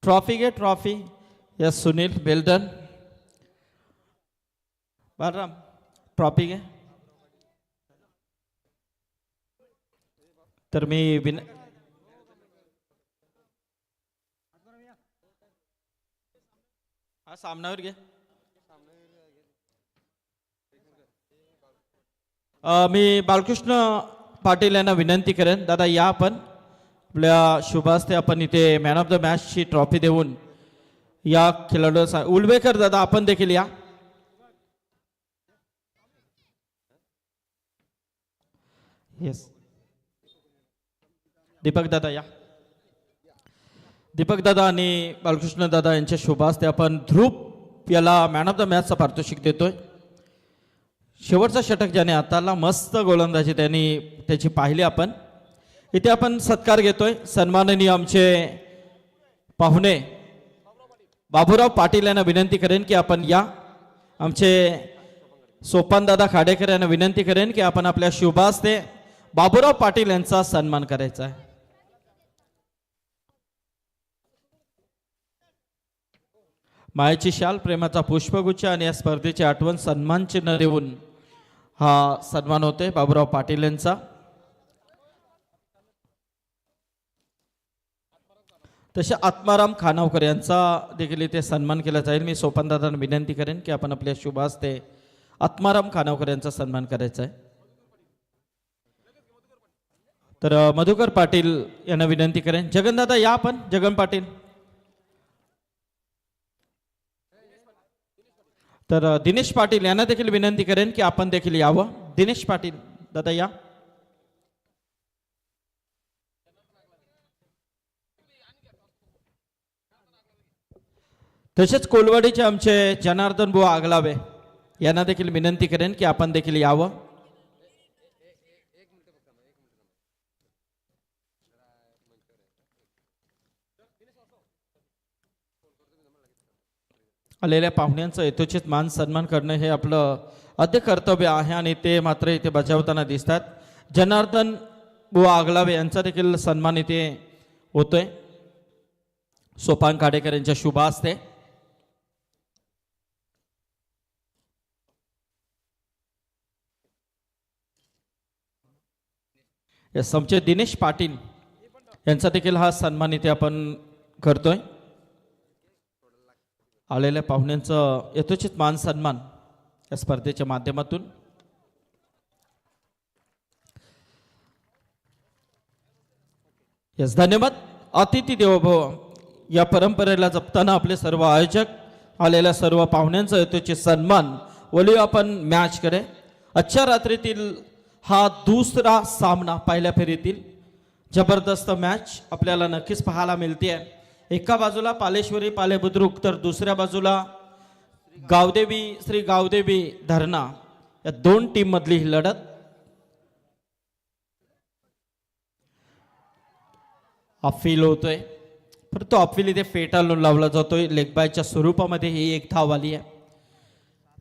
Trophy घे trophy. Yes Sunil वेल done. Balram trophy घे. तर मी हा सामनावर घे. मी बालकृष्ण पाटील यांना विनंती करेन, दादा या आपण आपल्या शुभ हस्ते आपण इथे मॅन ऑफ द मॅच ची ट्रॉफी देऊन या खेळाडू. उलवेकर दादा आपण देखील या. येस दीपक दादा या. दीपक दादा आणि बालकृष्ण दादा यांच्या शुभ हस्ते आपण ध्रुव याला मॅन ऑफ द मॅचचा पारितोषिक देतोय. शेवटचा षटक ज्याने हाताळला, मस्त गोलंदाजी त्यांनी त्याची पाहिली आपण. इथे आपण सत्कार घेतोय. सन्माननीय आमचे पाहुणे बाबूराव पाटील यांना विनंती करेन की आपण या. आमचे सोपानदादा खाडेकर यांना विनंती करेन की आपण आपल्या शुभ हस्ते बाबूराव पाटील यांचा सन्मान करायचा आहे. मायेची शाल, प्रेमाचा पुष्पगुच्छ आणि या स्पर्धेची आठवण सन्मान चिन्ह देऊन हा सन्मान होते बाबूराव पाटील यांचा. तसे आत्माराम खानावकर यांचा देखील इथे सन्मान केला जाईल. मी सोपानदादांना विनंती करेन की आपण आपल्या शुभ हस्ते आत्माराम खानावकर यांचा सन्मान करायचा आहे. तर मधुकर पाटील यांना विनंती करेन. जगनदादा या आपण. जगन पाटील. तर दिनेश पाटील यांना देखील विनंती करेन की आपण देखील यावं. दिनेश पाटील दादा या. तसेच कोलवाडीचे आमचे जनार्दन बुवा आगलावे यांना देखील विनंती करेन की आपण देखील यावं. आलेल्या पाहुण्यांचं यथोचित मान सन्मान करणं हे आपलं आद्य कर्तव्य आहे आणि ते मात्र इथे बजावताना दिसतात. जनार्दन बुवा आगलावे यांचा देखील सन्मान इथे होतोय सोपान खाडेकर यांच्या शुभ हस्ते. आमचे दिनेश पाटील यांचा देखील हा सन्मान इथे आपण करतोय. आलेल्या पाहुण्यांचं यथोचित मान सन्मान या स्पर्धेच्या माध्यमातून. यस धन्यवाद. अतिथी देवो भव या परंपरेला जपताना आपले सर्व आयोजक, आलेल्या सर्व पाहुण्यांचा यथोचित सन्मान वळू आपण मॅच कडे. आजच्या रात्रीतील हा दुसरा सामना पहिल्या फेरीतील जबरदस्त मॅच आपल्याला नक्कीच पाहायला मिळते. एका बाजूला पालेश्वरी पालेबुद्रुक तर दुसऱ्या बाजूला गावदेवी श्री गावदेवी धरणा या दोन टीम मधली ही लढत. अपील होतोय परंतु अपील इथे फेटाळून लावला जातोय. लेगबायच्या स्वरूपामध्ये ही एक धाव आली आहे.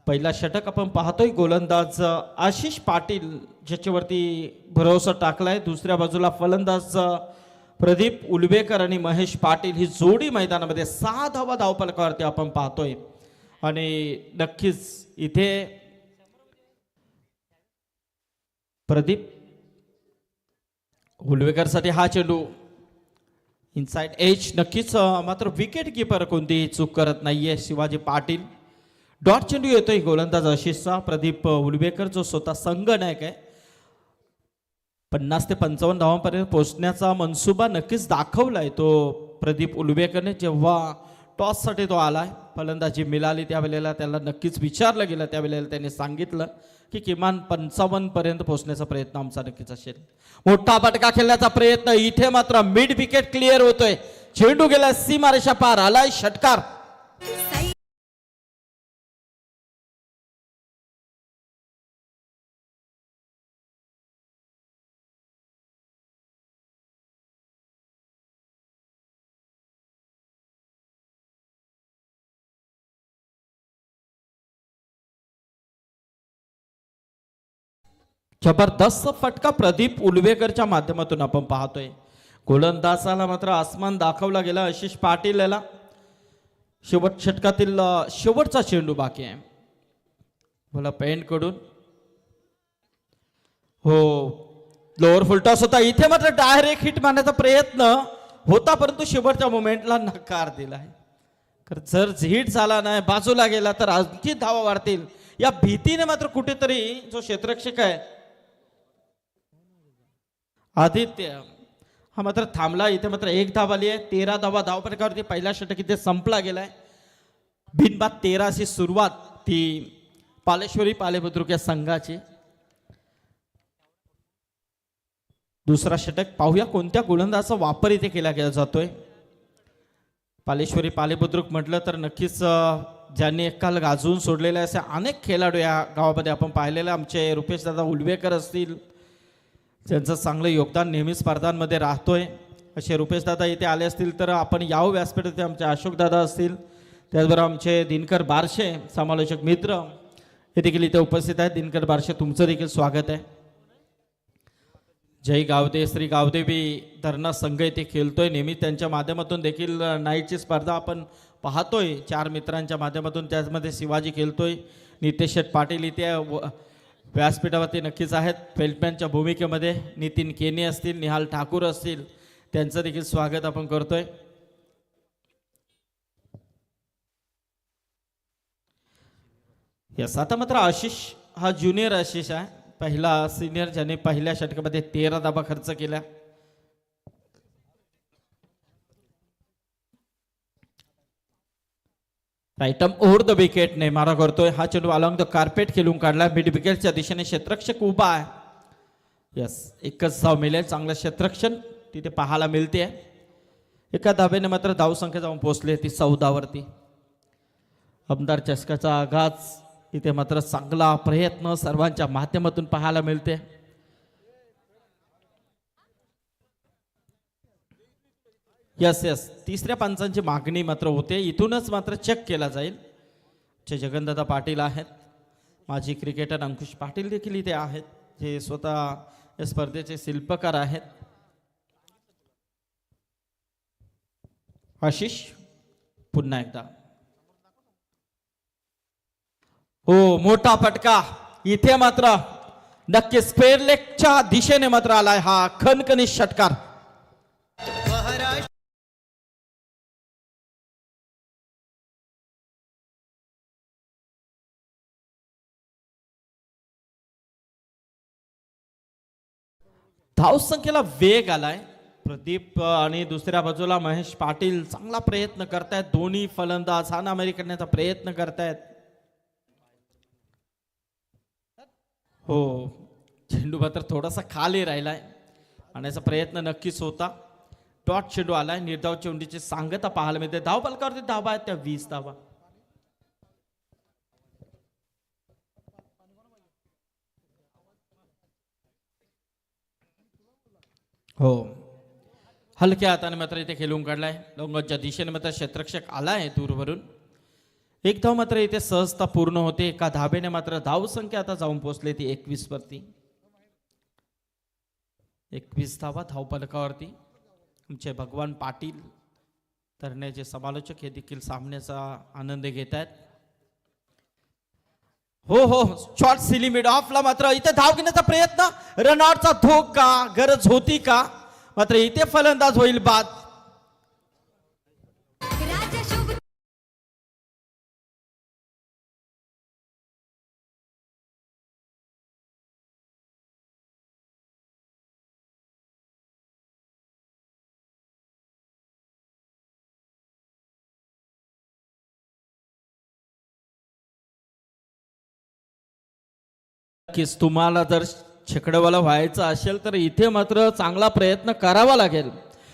पहिला षटक आपण पाहतोय. गोलंदाज आशिष पाटील ज्याच्यावरती भरोसा टाकलाय. दुसऱ्या बाजूला फलंदाज प्रदीप उलवेकर आणि महेश पाटील ही जोडी मैदानामध्ये 6 धावा धावफलकावरती आपण पाहतोय. आणि नक्कीच इथे प्रदीप उलवेकर साठी हा चेंडू इनसाइड एज. नक्कीच मात्र विकेट किपर कोणतीही चूक करत नाहीये शिवाजी पाटील. डॉट चेंडू येतोय गोलंदाज आशिषचा. प्रदीप उलवेकर जो स्वतः संघनायक आहे 50 ते 55 धावांपर्यंत पोहोचण्याचा मनसुबा नक्कीच दाखवलाय तो प्रदीप उलवेकरने. जेव्हा टॉससाठी तो आलाय, फलंदाजी मिळाली त्यावेळेला त्याला नक्कीच विचारलं गेलं. त्यावेळेला त्याने सांगितलं की किमान 55 पर्यंत पोहोचण्याचा प्रयत्न आमचा नक्कीच असेल. मोठा फटका खेळण्याचा प्रयत्न. इथे मात्र मिड विकेट क्लिअर होतोय. चेंडू गेला सीमारेषा पार. आलाय षटकार. जबरदस्त फटका प्रदीप उलवेकरच्या माध्यमातून आपण पाहतोय. गोलंदाजाला मात्र आसमान दाखवला गेला आशिष पाटील याला. षटकातील शेवटचा चेंडू बाकी आहे. बोला पेंट कडून. हो, लोअर फुलटॉस होता. इथे मात्र डायरेक्ट हिट मारण्याचा प्रयत्न होता, परंतु शेवटच्या मोमेंटला नकार दिलाय. जर हिट झाला नाही, बाजूला गेला तर आणखी धावा वाढतील या भीतीने मात्र कुठेतरी जो क्षेत्ररक्षक आहे आदित्य हा मात्र थांबला. इथे मात्र एक धाव आली आहे. 13 धावा धावपटकावरती पहिला षटक इथे संपला गेलाय. बिनबाद 13 अशी सुरुवात ती पालेश्वरी पालेबुद्रुक या संघाची. दुसरा षटक पाहूया कोणत्या गोलंदाजाचा वापर इथे केला गेला जातोय. पालेश्वरी पालेबुद्रुक म्हटलं तर नक्कीच ज्यांनी एकाल गाजवून सोडलेले असे अनेक खेळाडू या गावामध्ये आपण पाहिलेले. आमचे रुपेश दादा उलवेकर असतील, ज्यांचं चांगलं योगदान नेहमी स्पर्धांमध्ये राहतोय, असे रुपेश दादा इथे आले असतील तर आपण यावं व्यासपीठात. आमचे अशोक दादा असतील, त्याचबरोबर आमचे दिनकर बारशे समालोचक मित्र हे देखील इथे उपस्थित आहेत. दिनकर बारशे, तुमचं देखील स्वागत आहे. जय गावदे श्री गावदेवी धरणा संघ इथे खेळतोय. नेहमी त्यांच्या माध्यमातून देखील नाईटची स्पर्धा आपण पाहतोय 4 मित्रांच्या माध्यमातून. त्याचमध्ये शिवाजी खेळतोय. नितेश शेठ पाटील इथे व्यासपीठावरती नक्कीच आहेत. फेल्टमॅनच्या भूमिकेमध्ये नितीन केने असतील, निहाल ठाकूर असतील, त्यांचं देखील स्वागत आपण करतोय. यस, आता मात्र आशिष हा ज्युनियर आशिष आहे, पहिला सिनियर, ज्याने पहिल्या षटकामध्ये 13 धावा खर्च केल्या. राईटम ओव्हर द विकेट ने मारा करतोय. हा चेंडू अलॉंग द कार्पेट खेळून काढला. मिड विकेटच्या दिशेने क्षेत्ररक्षक उभा आहे. यस, एकच धाव मिळेल. चांगलं क्षेत्ररक्षण तिथे पाहायला मिळते. एका धावेने मात्र धावसंख्या जाऊन पोहोचली ती 14 वरती. आमदार चषकाचा आघात इथे मात्र चांगला प्रयत्न सर्वांच्या माध्यमातून पाहायला मिळते. यस यस, तिसऱ्या पंचांची मागणी मात्र होते. इथूनच मात्र चेक केला जाईल. जगनदादा पाटील आहेत, माजी क्रिकेटर अंकुश पाटील देखील इथे आहेत, जे स्वतः या स्पर्धेचे शिल्पकार आहेत. आशिष पुन्हा एकदा. हो, मोठा फटका इथे मात्र नक्कीच स्क्वेअर लेगच्या दिशेने मात्र आलाय हा खणखणीत षटकार. धावसंख्येला वेग आलाय. प्रदीप आणि दुसऱ्या बाजूला महेश पाटील चांगला प्रयत्न करतायत. दोन्ही फलंदाज हाणामारी करण्याचा प्रयत्न करतायत. हो, चेंडू मात्र थोडासा खाली राहिलाय. आणण्याचा प्रयत्न नक्कीच होता. डॉट चेंडू आलाय. निर्धाव चेंडूची सांगता पाहायला मिळते. धाव फलकावरती धावा आहेत त्या 20 धावा. हो, हलक्या हाताने मात्र इथे खेळून काढलाय. लॉंगॉनच्या दिशेने मात्र क्षेत्ररक्षक आलाय दूरवरून. एक धाव मात्र इथे सहजता पूर्ण होते. एका धाबेने मात्र धावसंख्या आता जाऊन पोहोचली ती 21 वरती. 21 धावा धावफलकावरती. आमचे भगवान पाटील तरण्याचे समालोचक हे देखील सामन्याचा आनंद घेत आहेत. हो हो, शॉर्ट सिली मिड ऑफला मात्र इथे धाव घेण्याचा प्रयत्न. रनआउटचा धोका गरज होती का? मात्र इथे फलंदाज होईल बाद. नक्कीच तुम्हाला जर छकडवाला व्हायचं असेल तर इथे मात्र चांगला प्रयत्न करावा लागेल.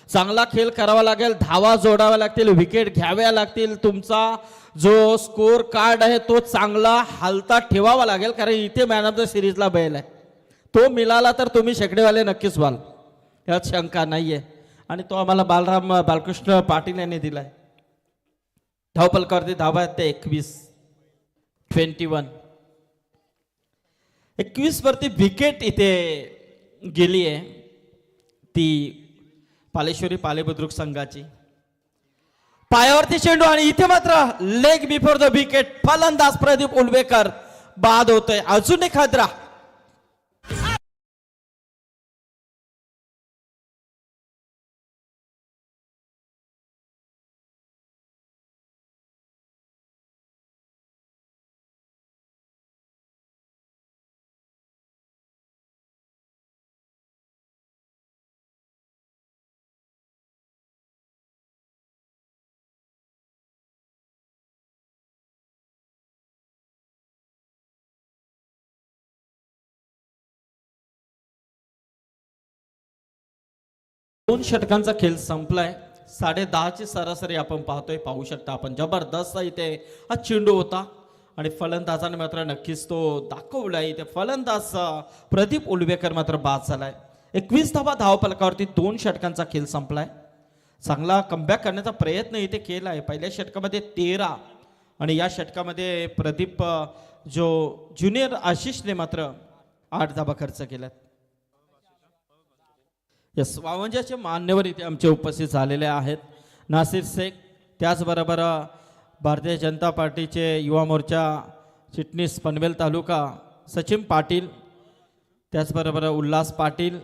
चांगला खेळ करावा लागेल. धावा जोडाव्या लागतील. विकेट घ्याव्या लागतील. तुमचा जो स्कोर कार्ड आहे तो चांगला हालता ठेवावा लागेल. कारण इथे मॅन ऑफ द सिरीजला बैल आहे. तो मिळाला तर तुम्ही शेकडेवाले नक्कीच व्हाल, यात शंका नाहीये. आणि तो आम्हाला बालकृष्ण पाटील यांनी दिलाय. धावफलकावरती धावा आहेत ते 21 वरती विकेट इथे गेली आहे ती पालेश्वरी पालेबुद्रुक संघाची. पायावरती चेंडू आणि इथे मात्र लेग बिफोर द विकेट. फलंदाज प्रदीप उलवेकर बाद होतोय. अजून एक हादरा. दोन षटकांचा खेळ संपलाय. 10:30ची सरासरी आपण पाहतोय. पाहू शकता आपण जबरदस्त इथे हा चेंडू होता आणि फलंदाजाने मात्र नक्कीच तो दाखवलाय. इथे फलंदाज प्रदीप उलवेकर मात्र बाद झालाय. 21 धावा धावफलकावरती 2 षटकांचा खेळ संपलाय. चांगला कमबॅक करण्याचा प्रयत्न इथे केलाय. पहिल्या षटकामध्ये 13 आणि या षटकामध्ये प्रदीप जो ज्युनियर आशिषने मात्र 8 धावा खर्च केल्यात. यस, 52चे मान्यवर इथे आमचे उपस्थित झालेले आहेत. नासिर शेख, त्याचबरोबर भारतीय जनता पार्टीचे युवा मोर्चा चिटणीस पनवेल तालुका सचिन पाटील, त्याचबरोबर उल्हास पाटील,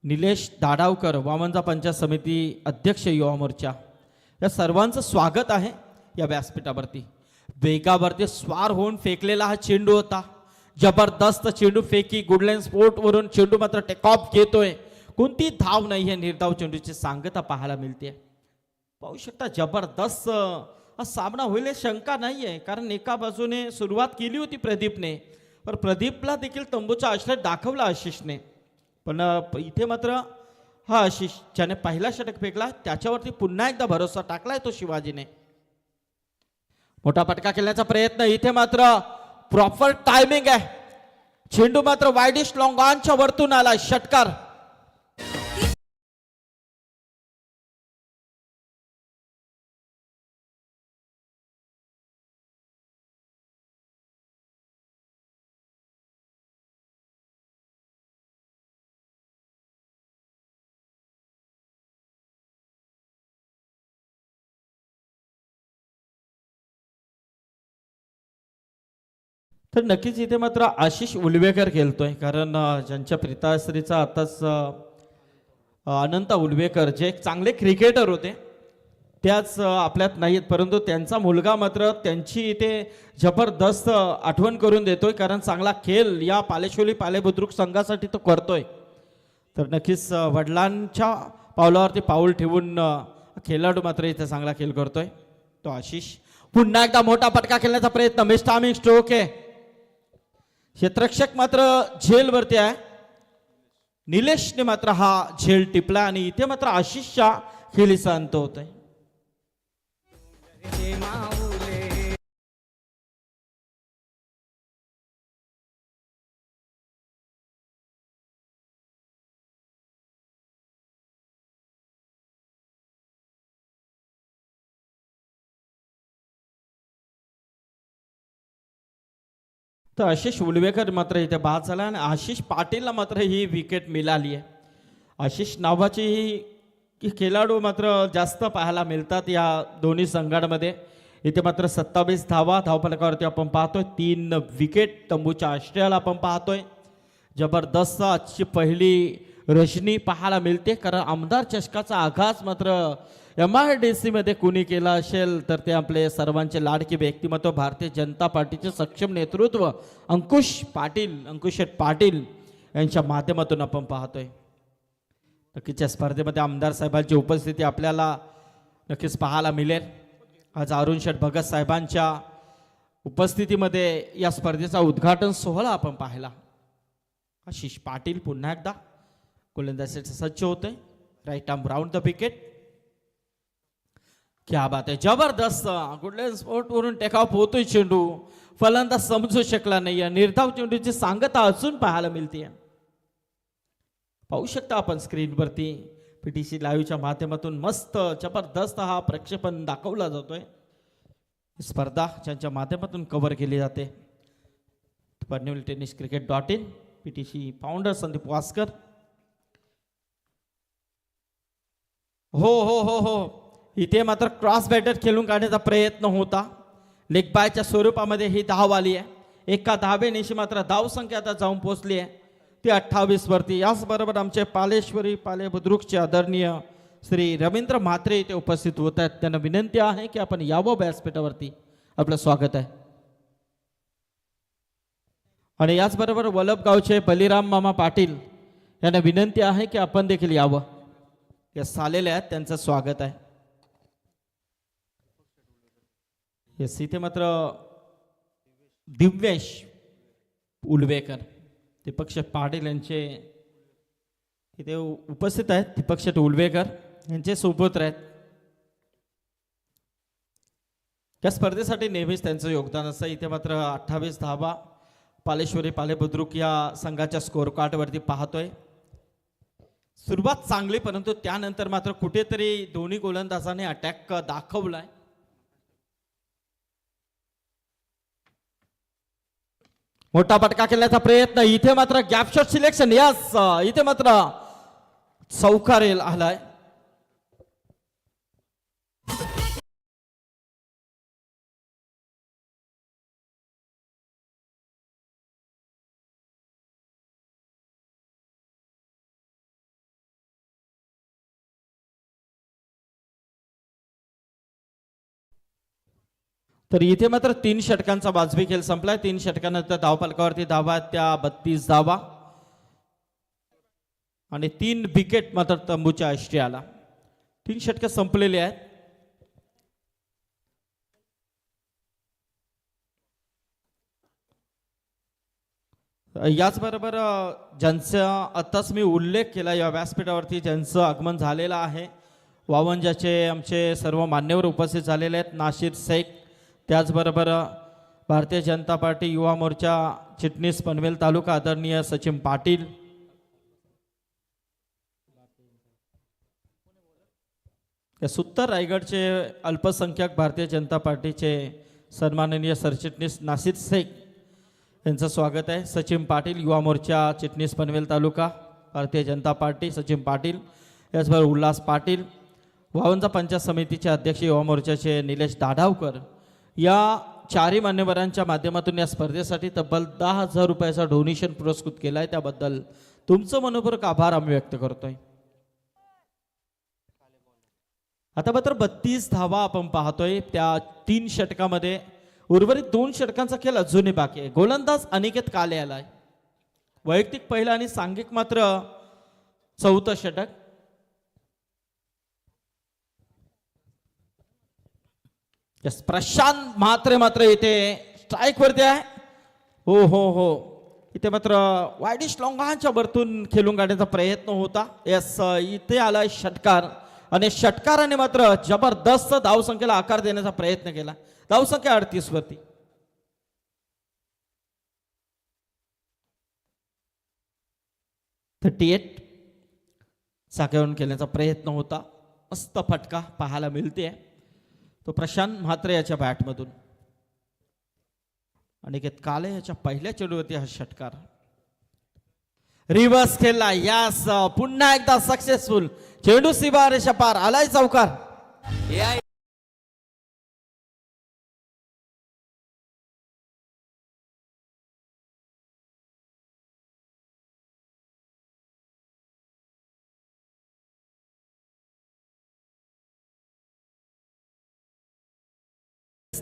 निलेश दाडावकर, 52 पंचायत समिती अध्यक्ष युवा मोर्चा, या सर्वांचं स्वागत आहे या व्यासपीठावरती. वेगावरती स्वार होऊन फेकलेला हा चेंडू होता. जबरदस्त चेंडू फेकी. गुडलाईन स्पोर्टवरून चेंडू मात्र टेक ऑफ घेतोय. कोणती धाव नाही आहे. निर्धाव चेंडूची सांगता पाहायला मिळते. पाहू शकता जबरदस्त हा सामना होईल शंका नाही आहे. कारण एका बाजूने सुरुवात केली होती प्रदीपने, पण प्रदीपला देखील तंबूचा आश्रय दाखवला आशिषने. पण इथे मात्र हा आशिष ज्याने पहिला षटक फेकला त्याच्यावरती पुन्हा एकदा भरोसा टाकलाय तो शिवाजीने. मोठा फटका खेळण्याचा प्रयत्न. इथे मात्र प्रॉपर टायमिंग आहे. चेंडू मात्र वाईडिश लॉंग ऑनच्या वरतून आला. षटकार. तर नक्कीच इथे मात्र आशिष उलवेकर खेळतोय. कारण ज्यांच्या पिताश्रीचा आताच अनंत उलवेकर जे एक चांगले क्रिकेटर होते त्याच आपल्यात नाहीत, परंतु त्यांचा मुलगा मात्र त्यांची इथे जबरदस्त आठवण करून देतोय. कारण चांगला खेळ या पालेशोली पालेबुद्रुक संघासाठी तो करतोय. तर नक्कीच वडिलांच्या पावलावरती पाऊल ठेवून खेळाडू मात्र इथे चांगला खेळ करतोय तो आशिष. पुन्हा एकदा मोठा फटका खेळण्याचा प्रयत्न. मिस टायमिंग स्ट्रोक आहे. क्षेत्ररक्षक मात्र झेलवरती आहे. निलेशने मात्र हा झेल टिपला आणि इथे मात्र आशिषच्या खेळीचा अंत होतोय. तर आशिष उलवेकर मात्र इथे बाद झाला आणि आशिष पाटीलला मात्र ही विकेट मिळाली आहे. आशिष नावाची ही खेळाडू मात्र जास्त पाहायला मिळतात या दोन्ही संघांमध्ये. इथे मात्र 27 धावा धावफलकावरती आपण पाहतोय. 3 विकेट तंबूच्या आश्रयाला आपण पाहतोय. जबरदस्त आजची पहिली रजनी पाहायला मिळते. कारण आमदार चषकाचा आघात मात्र MIDC मध्ये कुणी केला असेल तर ते आपले सर्वांचे लाडके व्यक्तिमत्व भारतीय जनता पार्टीचे सक्षम नेतृत्व अंकुश पाटील यांच्या माध्यमातून आपण पाहतोय. नक्कीच या स्पर्धेमध्ये आमदार साहेबांची उपस्थिती आपल्याला नक्कीच पाहायला मिळेल. आज अरुण शेठ भगत साहेबांच्या उपस्थितीमध्ये या स्पर्धेचा उद्घाटन सोहळा आपण पाहिला. आशिष पाटील पुन्हा एकदा गोलंदाजीसाठी सज्ज होते. Right arm round the wicket. क्या बात आहे. जबरदस्त गुडलँड स्पोर्ट वरून टेक ऑफ होतोय चेंडू. फलंदाज समजू शकला नाही. निर्धाव चेंडूची सांगता अजून पाहायला मिळते. पाहू शकता आपण स्क्रीनवरती PTC लाईव्हच्या माध्यमातून मस्त जबरदस्त हा प्रक्षेपण दाखवला जातोय. स्पर्धा ज्यांच्या माध्यमातून कव्हर केली जाते. Panvel tennis cricket.in PTC founder Sandeep Waskar. हो हो हो हो इथे मात्र क्रॉस बॅटर खेळून काढण्याचा प्रयत्न होता. लेग बायच्या स्वरूपामध्ये ही धाव आली आहे. एका धावेनिशी मात्र धावसंख्या आता जाऊन पोहोचली आहे ती 28 वरती. याचबरोबर आमचे पालेश्वरी पाले बुद्रुकचे आदरणीय श्री रवींद्र म्हात्रे इथे उपस्थित होत आहेत. त्यांना विनंती आहे की आपण यावं व्यासपीठावरती. आपलं स्वागत आहे. आणि याचबरोबर वलभगावचे बलिराम मामा पाटील यांना विनंती आहे की आपण देखील यावं. यस आलेले आहेत, त्यांचं स्वागत आहे. यस इथे मात्र दिव्येश उलवेकर दीपक शेठ पाटील यांचे इथे उपस्थित आहेत. दीपक शेठ उलवेकर यांचे सुपुत्र आहेत. या स्पर्धेसाठी नेहमीच त्यांचं योगदान असतं. इथे मात्र 28 धावा पालेश्वरी पाले बुद्रुक या संघाच्या स्कोअर कार्डवरती पाहतोय. सुरुवात चांगली, परंतु त्यानंतर मात्र कुठेतरी दोन्ही गोलंदाजाने अटॅक दाखवलाय. मोठा फटका खेळण्याचा प्रयत्न. इथे मात्र गॅप शॉट सिलेक्शन. यस इथे मात्र चौकार आलाय. तर इथे मात्र 3 षटकांचा वाजवी खेळ संपलाय. 3 षटकानंतर धावफलकावरती धावा त्या 32 धावा आणि 3 विकेट मात्र तंबूच्या आला. 3 षटक संपलेले आहेत. याचबरोबर ज्यांचा आताच मी उल्लेख केला या व्यासपीठावरती ज्यांचं आगमन झालेलं आहे, वावंजाचे आमचे सर्व मान्यवर उपस्थित झालेले आहेत. नाशिर शेख, त्याचबरोबर भारतीय जनता पार्टी युवा मोर्चा चिटणीस पनवेल तालुका आदरणीय सचिन पाटील, उत्तर रायगडचे अल्पसंख्याक भारतीय जनता पार्टीचे सन्माननीय सरचिटणीस नासिर शेख यांचं स्वागत आहे. सचिन पाटील युवा मोर्चा चिटणीस पनवेल तालुका भारतीय जनता पार्टी सचिन पाटील, याचबरोबर उल्हास पाटील, वावंजा पंचायत समितीचे अध्यक्ष युवा मोर्चाचे निलेश दाढावकर, या 4 मान्यवरांच्या माध्यमातून या स्पर्धेसाठी तब्बल 10,000 रुपयाचा डोनेशन पुरस्कृत केला आहे. त्याबद्दल तुमचं मनपूर्वक आभार आम्ही व्यक्त करतोय. आता मात्र 32 धावा आपण पाहतोय त्या 3 षटकामध्ये. उर्वरित 2 षटकांचा खेळ अजूनही बाकी आहे. गोलंदाज अनिकेत काले आलाय. वैयक्तिक पहिला आणि सांघिक मात्र 4थं षटक. प्रशांत म्हात्रे मात्र इथे स्ट्राईक वरती आहे. हो हो हो इथे मात्र वाईडिश लॉंगांच्या वरतून खेळून काढण्याचा प्रयत्न होता. यस इथे आलाय षटकार आणि षटकाराने मात्र जबरदस्त धावसंख्येला आकार देण्याचा प्रयत्न केला. धावसंख्या 38 वरती. जागेवरून खेळण्याचा प्रयत्न होता. मस्त फटका पाहायला मिळते तो प्रशांत म्हात्रे याच्या बॅटमधून. अनिकेत काले याच्या पहिल्या चेंडूवरती हा षटकार. रिव्हर्स खेळला. यास पुन्हा एकदा सक्सेसफुल. चेंडू सीमारेषा पार आलाय चौकार.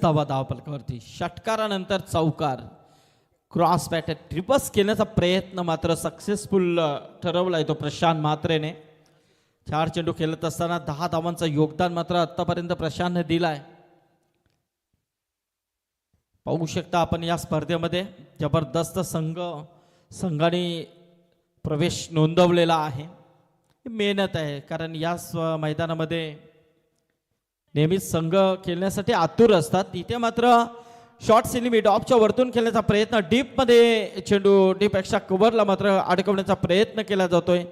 धावफलकावरती षटकारानंतर चौकार. क्रॉस बॅटर रिवर्स केल्याचा प्रयत्न मात्र सक्सेसफुल ठरवलाय तो प्रशांत म्हात्रेने. 4 चेंडू खेळत असताना 10 धावांचं योगदान मात्र आतापर्यंत प्रशांतने दिलाय. पाहू शकता आपण या स्पर्धेमध्ये जबरदस्त संघाने प्रवेश नोंदवलेला आहे. मेहनत आहे, कारण या मैदानामध्ये नेहमीच संघ खेळण्यासाठी आतुर असतात. इथे मात्र शॉर्ट सिलिमिट ऑफच्या वरतून खेळण्याचा प्रयत्न. डीपमध्ये चेंडू डीपपेक्षा कव्हरला मात्र अडकवण्याचा प्रयत्न केला जातोय.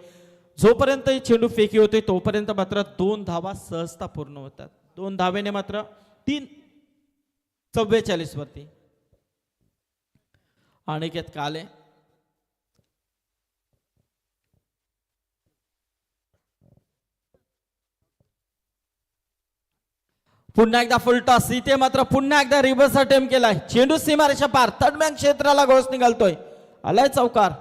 जोपर्यंत चेंडू फेकी होतोय तोपर्यंत मात्र 2 धावा सहजता पूर्ण होतात. 2 धावेने मात्र 3:44 वरती. अनिकेत काले पुन्हा एकदा फुल टॉस. इथे मात्र पुन्हा एकदा रिव्हर्स अटेम्प्ट केलाय. चेंडू सीमारेषा पार. थर्ड मॅन क्षेत्राला गोल्स निघालतोय. आलाय चौकार.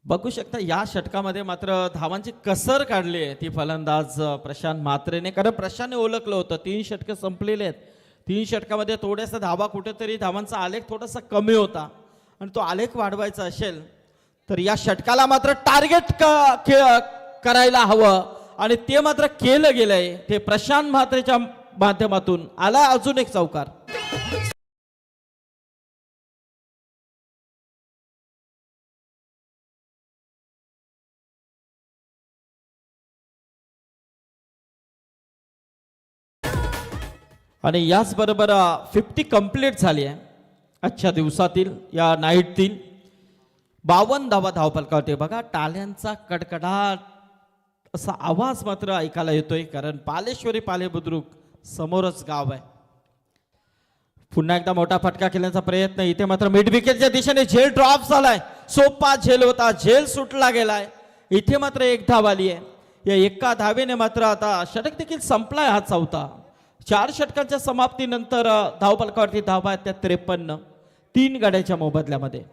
बघू शकता या षटकामध्ये मात्र धावांची कसर काढली आहे ती फलंदाज प्रशांत म्हात्रेने. कारण प्रशांतने ओळखलं होतं 3 षटकं संपलेले आहेत. 3 षटकामध्ये थोड्यासा धावा कुठेतरी धावांचा आलेख थोडासा कमी होता आणि तो आलेख वाढवायचा असेल तर या षटकाला मात्र टार्गेट करायला हवं आणि ते मात्र केलं गेलंय. ते प्रशांत म्हात्रेच्या माध्यमातून आला अजून एक चौकार. आणि याचबरोबर 50 कंप्लीट झाली आहे आजच्या दिवसातील या नाईटतील. 52 धावा धावफलकावरती. बघा टाळ्यांचा कडकडाट असा आवाज मात्र ऐकायला येतोय कारण पालेश्वरी पाले बुद्रुक समोरच गाव आहे. पुन्हा एकदा मोठा फटका खेळण्याचा प्रयत्न. इथे मात्र मिड विकेटच्या दिशेने झेल ड्रॉप झालाय. सोपा झेल होता, झेल सुटला गेलाय. इथे मात्र एक धाव आली आहे. या एका धावेने मात्र आता षटक देखील संपलाय हा चौथा. 4 षटकांच्या समाप्तीनंतर धावफलकावरती धावा आहेत त्या 53. 3 गड्याच्या मोबदल्यामध्ये.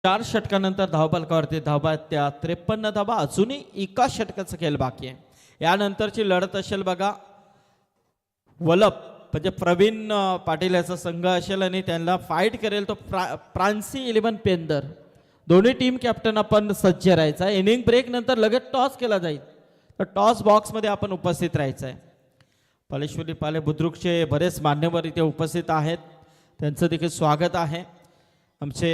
चार षटकानंतर धावफलकावरती धावा आहेत त्या 53 धावा. अजूनही एका षटकाचा खेळ बाकी आहे. यानंतरची लढत असेल बघा वलप म्हणजे प्रवीण पाटील याचा संघ असेल आणि त्यांना फाईट करेल तो फ्रान्सी 11 पेंदर. दोन्ही टीम कॅप्टन आपण सज्ज राहायचा. इनिंग ब्रेक नंतर लगेच टॉस केला जाईल तर टॉस बॉक्समध्ये आपण उपस्थित राहायचं आहे. पालेश्वरी पाले बुद्रुकचे बरेच मान्यवर इथे उपस्थित आहेत. त्यांचं देखील स्वागत आहे. आमचे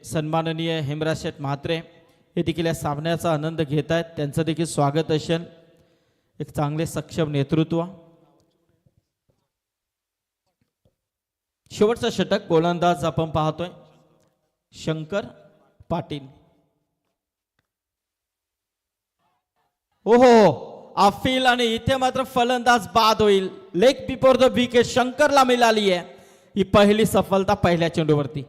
सन्माननीय हेमराज शेठ म्हात्रे हे देखील या सामन्याचा आनंद घेत आहेत. त्यांचं देखील स्वागत असेल. एक चांगले सक्षम नेतृत्व. शेवटचं षटक गोलंदाज आपण पाहतोय शंकर पाटील. ओहो अफील आणि इथे मात्र फलंदाज बाद होईल. लेग बिफोर द विकेट शंकरला मिळाली आहे ही पहिली सफलता पहिल्या चेंडूवरती.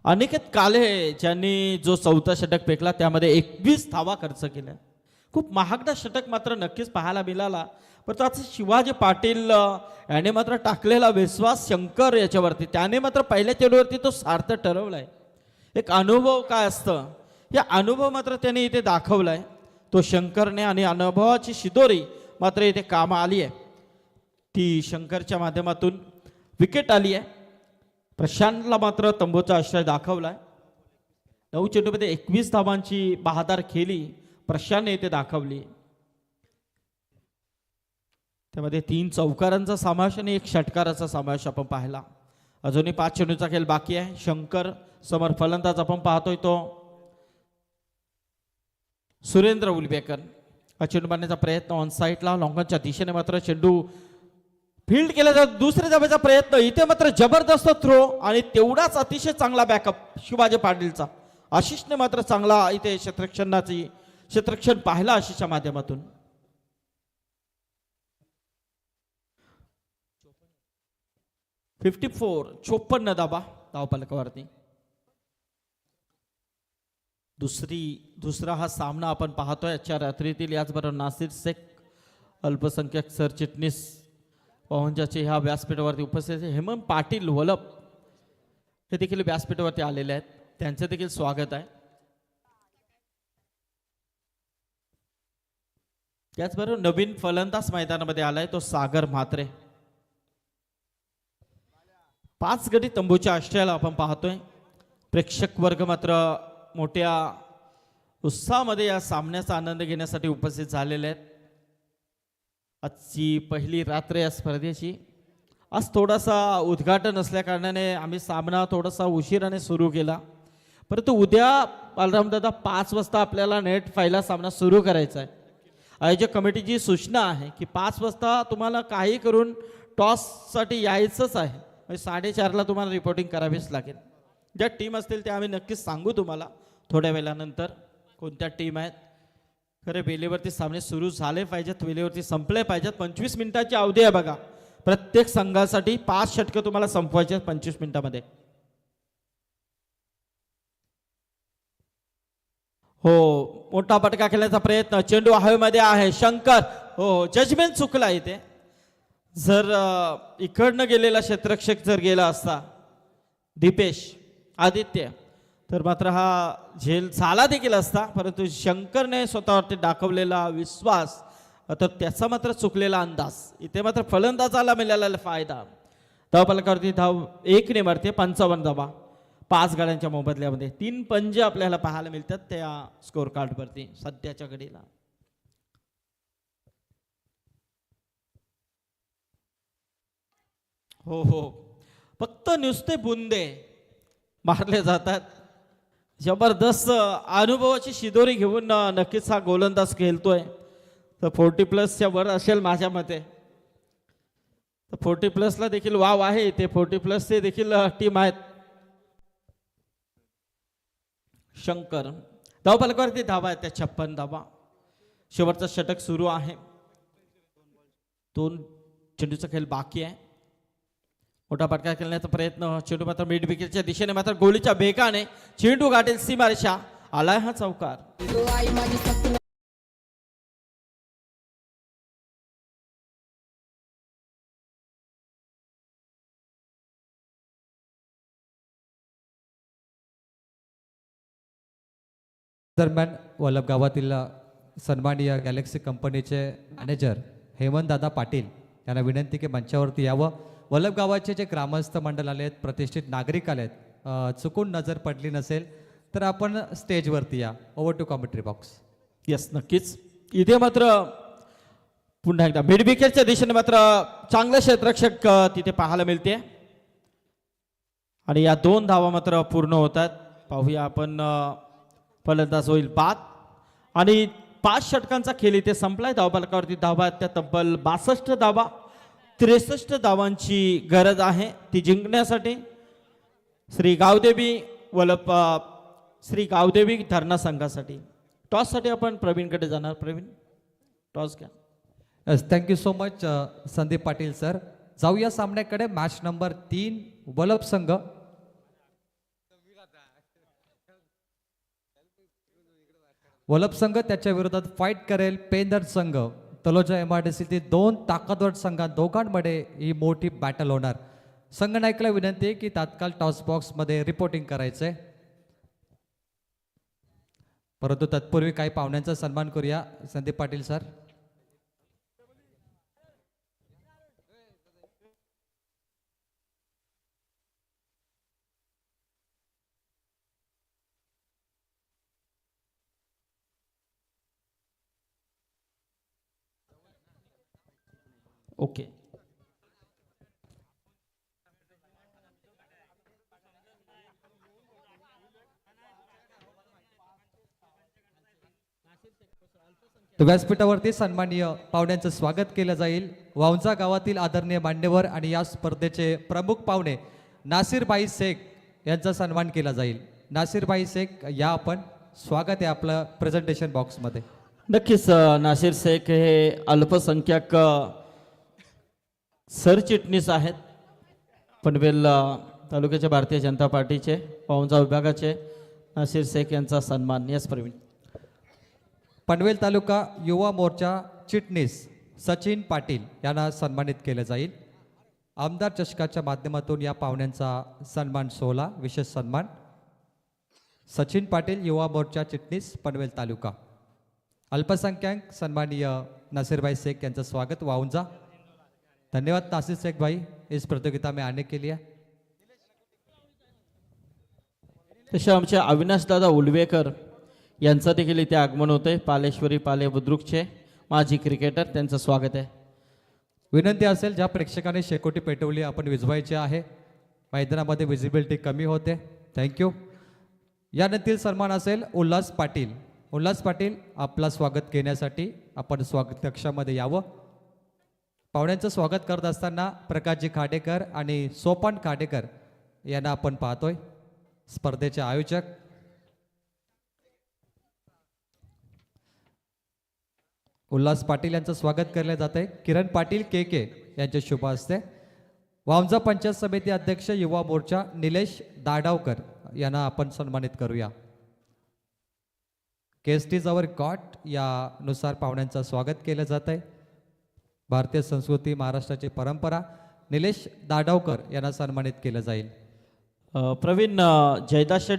अनिकेत काले ज्यांनी जो 4था षटक फेकला त्यामध्ये 21 धावा खर्च केल्या. खूप महागडा षटक मात्र नक्कीच पाहायला मिळाला. परंतु आता शिवाजी पाटील याने मात्र टाकलेला विश्वास शंकर याच्यावरती त्याने मात्र पहिल्या चेंडूवरती तो सार्थ ठरवलाय. एक अनुभव काय असतं या अनुभव मात्र त्याने इथे दाखवलाय तो शंकरने आणि अनुभवाची शिदोरी मात्र इथे कामा आली आहे. ती शंकरच्या माध्यमातून विकेट आली आहे. प्रशांतला मात्र तंबूचा आश्रय दाखवलाय. 9 चेंडूमध्ये 21 धावांची बहादार खेळी प्रशांतने इथे दाखवली. त्यामध्ये 3 चौकारांचा समावेश आणि 1 षटकाराचा समावेश आपण पाहिला. अजूनही 5 चेंडूचा खेळ बाकी आहे. शंकर समोर फलंदाज आपण पाहतोय तो सुरेंद्र उलबेकर. हा चेंडू मारण्याचा प्रयत्न ऑन साईडला लॉंगनच्या दिशेने मात्र चेंडू फील्ड केला जातो. दुसऱ्या धावेचा प्रयत्न. इथे मात्र जबरदस्त थ्रो आणि तेवढाच अतिशय चांगला बॅकअप शिवाजी पाटीलचा. आशिषने मात्र चांगला इथे क्षेत्ररक्षण पाहिला आशिषच्या माध्यमातून. फिफ्टी 54 धावा धावफलकावरती. दुसरा हा सामना आपण पाहतोय आजच्या रात्रीतील. याचबरोबर नासिर शेख अल्पसंख्याक सरचिटणीस पवनजाचे ह्या व्यासपीठावरती उपस्थित. हेमंत पाटील वलप हे देखील व्यासपीठावरती आलेले आहेत. त्यांचं देखील स्वागत आहे. त्याचबरोबर नवीन फलंदाज मैदानामध्ये आलाय तो सागर म्हात्रे. 5 गडी तंबूच्या आश्रयाला आपण पाहतोय. प्रेक्षक वर्ग मात्र मोठ्या उत्साहामध्ये या सामन्याचा आनंद घेण्यासाठी उपस्थित झालेले आहेत. आजची पहिली रात्र या स्पर्धेची. आज थोडासा उद्घाटन असल्या कारणाने आम्ही सामना थोडासा उशिराने सुरू केला, परंतु उद्या बालरामदादा 5 वाजता आपल्याला नेट फायला सामना सुरू करायचा आहे. आयोजक कमिटीची सूचना आहे की 5 वाजता तुम्हाला काही करून टॉससाठी यायचंच आहे. 4:30ला तुम्हाला रिपोर्टिंग करावीच लागेल. ज्या टीम असतील त्या आम्ही नक्कीच सांगू तुम्हाला थोड्या वेळानंतर कोणत्या टीम आहेत. खरे वेळेवरती सामने सुरू झाले पाहिजेत, वेळेवरती संपले पाहिजेत. 25 मिनिटाची अवधी आहे बघा प्रत्येक संघासाठी. 5 षटकं तुम्हाला संपवायचे 25 मिनिटामध्ये. हो, मोठा फटका खेळण्याचा प्रयत्न. चेंडू हवेमध्ये आहे. शंकर, हो जजमेंट चुकला इथे. जर इकडनं गेलेला क्षेत्ररक्षक जर गेला असता दीपेश आदित्य तर मात्र हा झेल झाला देखील असता, परंतु शंकरने स्वतःवरती दाखवलेला विश्वास तर त्याचा मात्र चुकलेला अंदाज. इथे मात्र फलंदाजाला मिळालेला फायदा. धावफलकावरती धाव 1 ने मारते. 55 धावा 5 गाड्यांच्या मोबदल्यामध्ये. 3 पंजे आपल्याला पाहायला मिळतात त्या स्कोर कार्डवरती सध्याच्या घडीला. हो हो, फक्त नुसते बुंदे मारले जातात. जबरदस्त अनुभवाची शिदोरी घेऊन नक्कीच हा गोलंदाज खेळतोय. तर 40+ वर असेल माझ्या मते. तर 40+ देखील वाव आहे. ते 40+ ते देखील टीम आहेत. शंकर धावफलकावरती धावा आहेत त्या 56 धावा. शेवटचा षटक सुरू आहे. 2 चेंडूचा खेळ बाकी आहे. मोठा फटका खेळण्याचा प्रयत्न. चेंडू मात्र मिड विकेटच्या दिशेने मात्र गोलीच्या वेगाने चेंडू गाठेल सीमारेषा. आलाय हा चौकार. दरम्यान वल्लभ गावातील सन्माननीय गॅलेक्सी कंपनीचे मॅनेजर हेमंतदादा पाटील यांना विनंती की मंचावरती यावं. वल्लभ गावाचे जे ग्रामस्थ मंडळ आले आहेत, प्रतिष्ठित नागरिक आले आहेत, चुकून नजर पडली नसेल तर आपण स्टेजवरती या. Over to commentary box. Yes, नक्कीच. इथे मात्र पुन्हा एकदा मिड विकेटच्या दिशेने मात्र चांगले क्षेत्ररक्षक तिथे पाहायला मिळते आणि या 2 धावा मात्र पूर्ण होतात. पाहूया आपण. फलंदाज होईल बाद आणि 5 षटकांचा खेळ इथे संपलाय. धावफलकावरती धावा त्या तब्बल 62 धावा. 63 धावांची गरज आहे ती जिंकण्यासाठी. श्री गावदेवी धरणा संघासाठी. टॉससाठी आपण प्रवीणकडे जाणार. प्रवीण, टॉस घ्या. Yes, thank you so much Sandeep Patil sir. जाऊया सामन्याकडे. मॅच नंबर 3 वल्लभ संघ त्याच्या विरोधात फाईट करेल पेंदर संघ. तलोजा MRDC तील 2 ताकदवर संघात दोघांमध्ये ही मोठी बॅटल होणार. संघ नायकाला विनंती आहे की तात्काळ टॉस बॉक्समध्ये रिपोर्टिंग करायचंय. परंतु तत्पूर्वी काही पाहुण्यांचा सन्मान करूया. संदीप पाटील सर. ओके. व्यासपीठावरती सन्माननीय पाहुण्यांचं स्वागत केलं जाईल. वावंजा गावातील आदरणीय मान्यवर आणि या स्पर्धेचे प्रमुख पाहुणे नासिरभाई शेख यांचा सन्मान केला जाईल. नासिरभाई शेख या आपण. स्वागत आहे आपलं प्रेझेंटेशन बॉक्समध्ये. नक्कीच. नासिर शेख हे अल्पसंख्याक सरचिटणीस आहेत. पनवेल तालुक्याच्या भारतीय जनता पार्टीचे वावंजा विभागाचे नासिर शेख यांचा सन्मान. यस प्रवीण. पनवेल तालुका युवा मोर्चा चिटणीस सचिन पाटील यांना सन्मानित केलं जाईल. आमदार चषकाच्या माध्यमातून या पाहुण्यांचा सन्मान सोहळा. विशेष सन्मान सचिन पाटील युवा मोर्चा चिटणीस पनवेल तालुका. अल्पसंख्याक सन्माननीय नासिर भाई शेख यांचं स्वागत वाऊंजा। धन्यवाद नासिर शेख भाई, इस प्रतियोगिता में आने के लिए। तसे आमचे अविनाश दादा उलवेकर यांचं देखील इथे आगमन होतंय। पालेश्वरी पाले बुद्रुकचे माजी क्रिकेटर, त्यांचं स्वागत आहे। विनंती असेल ज्या प्रेक्षकांनी शेकोटी पेटवली आपण विझवायची आहे, मैदानामध्ये विजिबिलिटी कमी होते। थँक्यू। यानंतर सन्मान असेल उल्हास पाटील। उल्हास पाटील आपला स्वागत घेण्यासाठी आपण स्वागत कक्षामध्ये यावं। पाहुण्यांचं स्वागत करत असताना प्रकाशजी खाडेकर आणि सोपान खाडेकर यांना आपण पाहतोय, स्पर्धेचे आयोजक। उल्हास पाटील यांचं स्वागत केले जाते। किरण पाटील के के यांचे शुभ हस्ते। वामजा पंचायत समिती अध्यक्ष युवा मोर्चा निलेश दाडावकर यांना आपण सन्मानित करूया। केस्टीज अवर गॉट यानुसार पाहुण्यांचं स्वागत केलं जात आहे। भारतीय संस्कृती महाराष्ट्राची परंपरा निलेश दाडावकर यांना सन्मानित केलं जाईल। प्रवीण जयदास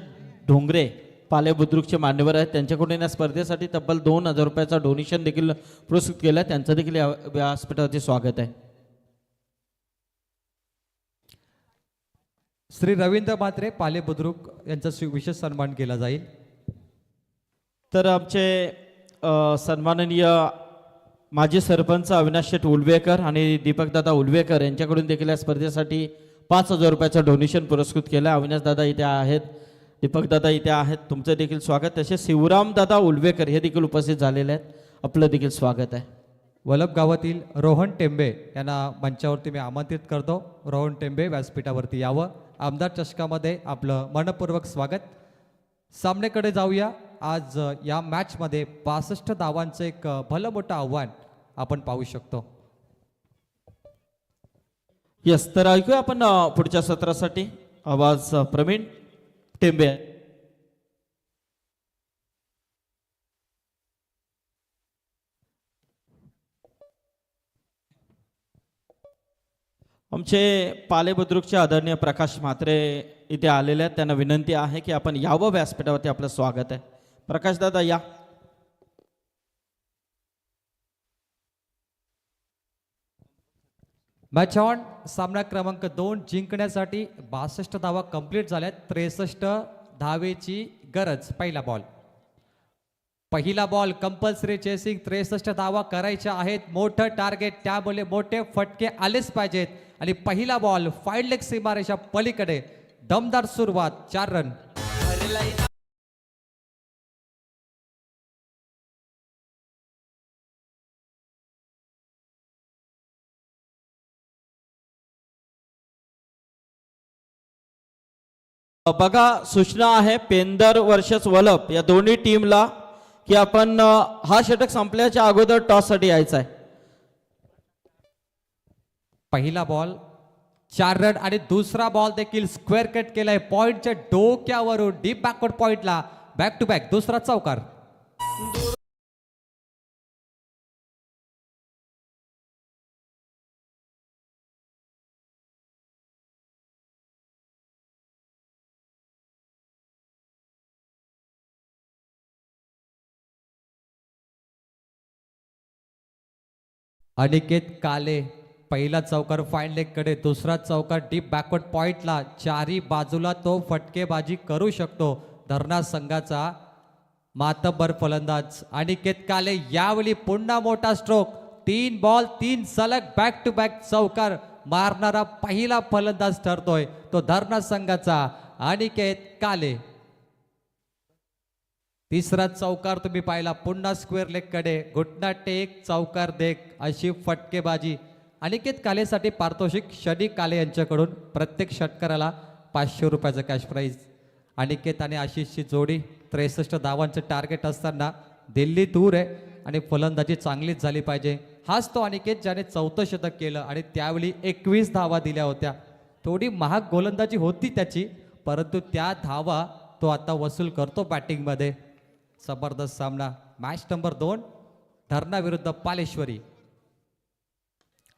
ढोंगरे पाले बुद्रुकचे मान्यवर आहेत, त्यांच्याकडून या स्पर्धेसाठी तब्बल 2000 रुपयाचा डोनेशन देखील पुरस्कृत केलं, त्यांचं देखील या व्यासपीठावरती स्वागत आहे। श्री रवींद्र म्हात्रे पाले बुद्रुक यांचा विशेष सन्मान केला जाईल। तर आमचे सन्माननीय माजी सरपंच अविनाश शेठ उलवेकर आणि दीपकदादा उलवेकर यांच्याकडून देखील या स्पर्धेसाठी 5000 रुपयाचं डोनेशन पुरस्कृत केलं। अविनाश दादा इथे आहेत, दीपकदादा इथे आहेत, तुमचं देखील स्वागत। तसे शिवराम दादा उलवेकर हे देखील उपस्थित झालेले आहेत, आपलं देखील स्वागत आहे। वलभ गावातील रोहन टेंबे यांना मंचावरती मी आमंत्रित करतो। रोहन टेंबे व्यासपीठावरती यावं। आमदार चषकामध्ये आपलं मनपूर्वक स्वागत। सामन्याकडे जाऊया। आज या मॅचमध्ये 62 धावांचं एक भलं मोठं आव्हान आपण पाहू शकतो। यस, तर ऐकूया आपण पुढच्या सत्रासाठी आवाज प्रवीण टेंबे। आमचे पाले बुद्रुकचे आदरणीय प्रकाश म्हात्रे इथे आलेले आहेत, त्यांना विनंती आहे की आपण यावं व्यासपीठावरती, आपलं स्वागत आहे। प्रकाश दादा या। Match on. सामना क्रमांक 2 जिंकण्यासाठी 62 धावा कंप्लीट झाल्यात। 63 धावेची गरज। पहिला बॉल कंपल्सरी चेसिंग। 63 धावा करायच्या आहेत, मोठं टार्गेट, त्यामुळे मोठे फटके आलेच पाहिजेत। आणि पहिला बॉल फाईड लेग सीमारेषा पलीकडे, दमदार सुरुवात, 4 रन। बघा, सूचना आहे पेंदर वर्सेस वलप या दोन्ही टीमला की आपण हा षटक संपल्याच्या अगोदर टॉस साठी यायचं आहे। पहिला बॉल 4 रन आणि दुसरा बॉल देखील स्क्वेअर कट केलाय पॉइंटच्या डोक्यावरून डीप बॅकवर्ड पॉइंटला, बॅक टू बॅक दुसरा चौकार। अनिकेत काले पहिला चौकार फाईन लेग कडे, दुसरा चौकार डीप बॅकवर्ड पॉइंटला, चारी बाजूला तो फटकेबाजी करू शकतो धरणा संघाचा मातब्बर फलंदाज अनिकेत काले। यावेळी पुन्हा मोठा स्ट्रोक, 3 बॉल 3 सलग बॅक टू बॅक चौकार मारणारा पहिला फलंदाज ठरतोय तो धरणा संघाचा अनिकेत काले। तिसरा चौकार तुम्ही पाहिला, पुन्हा स्क्वेअर लेग कडे, घुटना टेक, चौकार देख अशी फटकेबाजी। अनिकेत कालेसाठी पारितोषिक शनी काले यांच्याकडून प्रत्येक षटकाराला 500 रुपयाचं कॅश प्राईज। अनिकेत आणि आशिषची जोडी 63 धावांचं टार्गेट असताना दिल्ली दूर आहे आणि फलंदाजी चांगलीच झाली पाहिजे। हाच तो अनिकेत ज्याने 4थं शतक केलं आणि त्यावेळी 21 धावा दिल्या होत्या। थोडी महाग गोलंदाजी होती त्याची, परंतु त्या धावा तो आता वसूल करतो बॅटिंगमध्ये। जबरदस्त सामना। मॅच नंबर 2 धरणा विरुद्ध पालेश्वरी।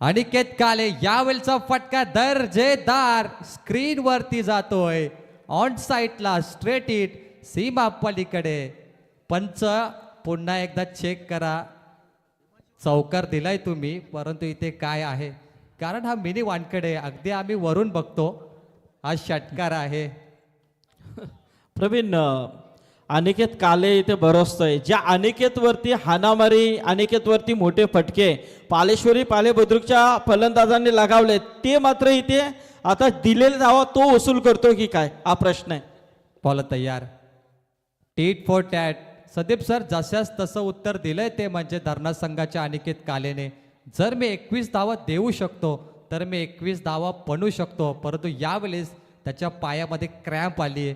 अनिकेत काले यावेळचा फटका दर्जेदार स्क्रीन वरती जातोय, ऑन साइडला स्ट्रेट हिट सीमा पलीकडे। पंच पुन्हा एकदा चेक करा, चौकार दिलाय तुम्ही, परंतु इथे काय आहे, कारण हा मिनी वानखेडे आहे. अगदी आम्ही वरून बघतो, हा षटकार आहे. प्रवीण अनिकेत काले इथे बरसतोय. ज्या अनिकेत वरती हाणामारी, अनिकेत वरती मोठे फटके पालेश्वरी पाले बुद्रुकच्या फलंदाजांनी लगावले, ते मात्र इथे आता दिलेला धावा तो वसूल करतो की काय, हा प्रश्न आहे. बॉल तयार, tit for tat. Sandeep sir जशास तसं उत्तर दिलंय ते म्हणजे धरणा संघाच्या अनिकेत कालेने. जर मी 21 धावा देऊ शकतो तर मी 21 धावा बनवू शकतो, परंतु यावेळेस त्याच्या पायामध्ये क्रॅम्प आली आहे.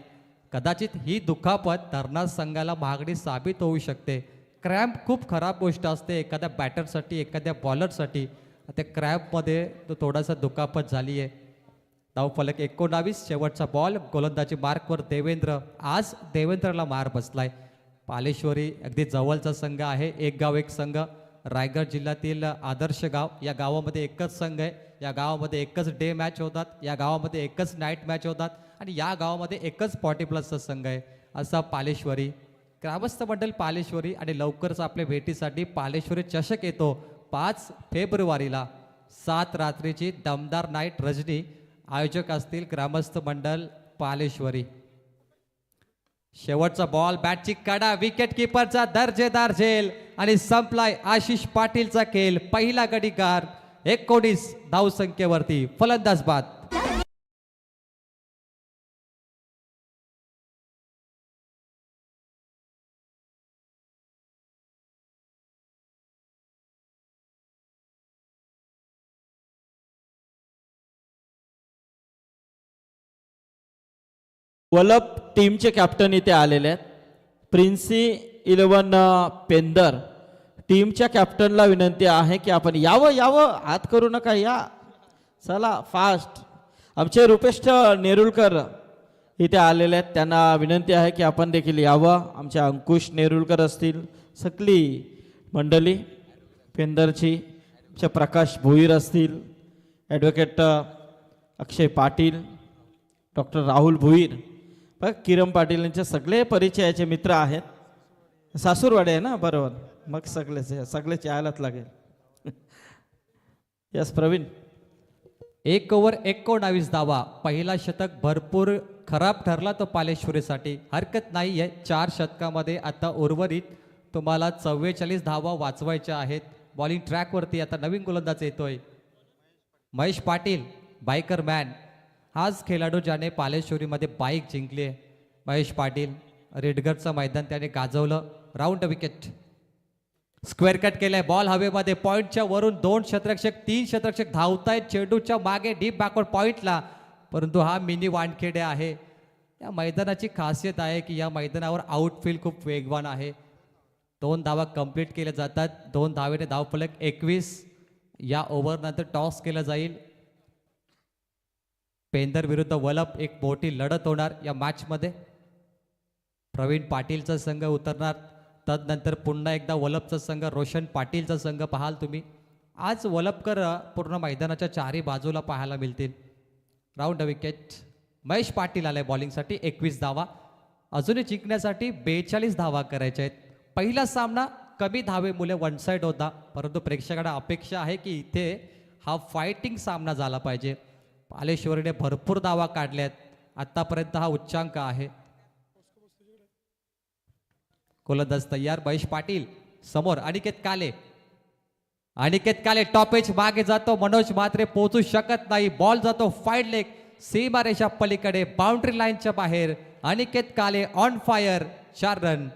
कदाचित ही दुखापत धरणा संघाला महागडी साबित होऊ शकते. क्रॅम्प खूप खराब गोष्ट असते एखाद्या बॅटरसाठी, एखाद्या बॉलरसाठी. त्या क्रॅम्पमध्ये तो थोडासा दुखापत झाली आहे. धावफलक 19, शेवटचा बॉल, गोलंदाजी मार्कवर देवेंद्र. आज देवेंद्रला मार बसलाय. पालेश्वरी अगदी जवळचा संघ आहे, एक गाव एक संघ. रायगड जिल्ह्यातील आदर्श गाव. या गावामध्ये एकच संघ आहे, या गावामध्ये एकच डे मॅच होतात, या गावामध्ये एकच नाईट मॅच होतात आणि या गावामध्ये एकच 40+ संघ आहे. असा पालेश्वरी ग्रामस्थ मंडळ पालेश्वरी. आणि लवकरच आपल्या भेटीसाठी पालेश्वरी चषक येतो 5 फेब्रुवारीला. 7 रात्रीची दमदार नाईट रजनी. आयोजक असतील ग्रामस्थ मंडळ पालेश्वरी. शेवटचा बॉल, बॅटची कडा, विकेट किपरचा दर्जेदार झेल आणि संपलाय आशिष पाटीलचा खेळ. पहिला गडीकार 19 धावसंख्येवरती, फलंदाज बाद. वलप टीमचे कॅप्टन इथे आलेले आहेत. प्रिन्सी 11 पेंदर. टीमच्या कॅप्टनला विनंती आहे की आपण यावं यावं, हात करू नका, या चला फास्ट. आमचे रुपेश नेरुलकर इथे आलेले आहेत, त्यांना विनंती आहे की आपण देखील यावं. आमचे अंकुश नेरुलकर असतील, सगळी मंडळी पेंदरची, आमचे प्रकाश भोईर असतील, ॲडव्होकेट अक्षय पाटील, डॉक्टर राहुल भोईर, बघ किरण पाटील यांचे सगळे परिचयाचे मित्र आहेत. सासूरवाडे आहे ना, बरोबर, मग सगळेच यायलाच लागेल. यस प्रवीण. 1 ओव्हर 19 धावा. पहिला शतक भरपूर खराब ठरला तो पालेश्वरीसाठी, हरकत नाही आहे. 4 शतकामध्ये आता उर्वरित तुम्हाला 44 धावा वाचवायच्या आहेत. बॉलिंग ट्रॅकवरती आता नवीन गोलंदाज येतोय महेश पाटील, बायकर मॅन. हाच खेळाडू ज्याने पालेश्वरीमध्ये बाईक जिंकली आहे. महेश पाटील, रेडगडचं मैदान त्याने गाजवलं. राऊंड विकेट, स्क्वेअर कट केलाय. बॉल हवेमध्ये, पॉईंटच्या वरून 2 क्षेत्ररक्षक 3 क्षेत्ररक्षक धावतायत चेंडूच्या मागे डीप बॅकवर्ड पॉईंटला, परंतु हा मिनी वानखेडे आहे. या मैदानाची खासियत आहे की या मैदानावर आउटफील्ड खूप वेगवान आहे. 2 धावा कंप्लीट केल्या जातात. 2 धावेने धावफलक 21. या ओव्हरनंतर टॉस केला जाईल. पेंदर विरुद्ध वलप एक मोठी लढत होणार या मॅचमध्ये. प्रवीण पाटीलचा संघ उतरणार, तदनंतर पुन्हा एकदा वलपचा संघ, रोशन पाटीलचा संघ पाहाल तुम्ही. आज वलपकर पूर्ण मैदानाच्या 4ही बाजूला पाहायला मिळतील. राऊंड विकेट, महेश पाटील आलाय बॉलिंगसाठी. 21 धावा. अजूनही जिंकण्यासाठी 42 धावा करायच्या आहेत. पहिला सामना कमी धावेमुळे वन साईड होता, परंतु प्रेक्षकांना अपेक्षा आहे की इथे हा फायटिंग सामना झाला पाहिजे. पालेश्वरीने भरपूर धावा काढल्यात, आतापर्यंत हा उच्चांक आहे. गोलंदाज तयार, महेश पाटील समोर, अनिकेत काले. अनिकेत काले टॉपेज मागे जातो, मनोज मात्रे पोहोचू शकत नाही. बॉल जातो फाईड लेग, सीमारेषा पलीकडे, बाउंड्री लाईनच्या बाहेर. अनिकेत काले ऑन फायर, 4 रन.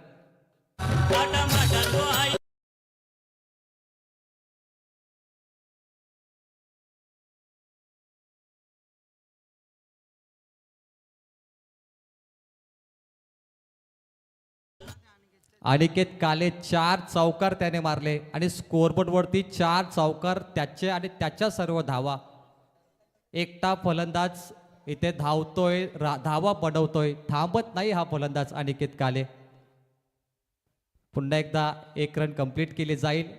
अनिकेत काले 4 चौकार त्याने मारले आणि स्कोअरबोर्डवरती 4 चौकार त्याचे आणि त्याच्या सर्व धावा. एकटा फलंदाज इथे धावतोय, धावा बनवतोय, थांबत नाही हा फलंदाज अनिकेत काले. पुन्हा एकदा 1 रन कंप्लीट केली जाईल.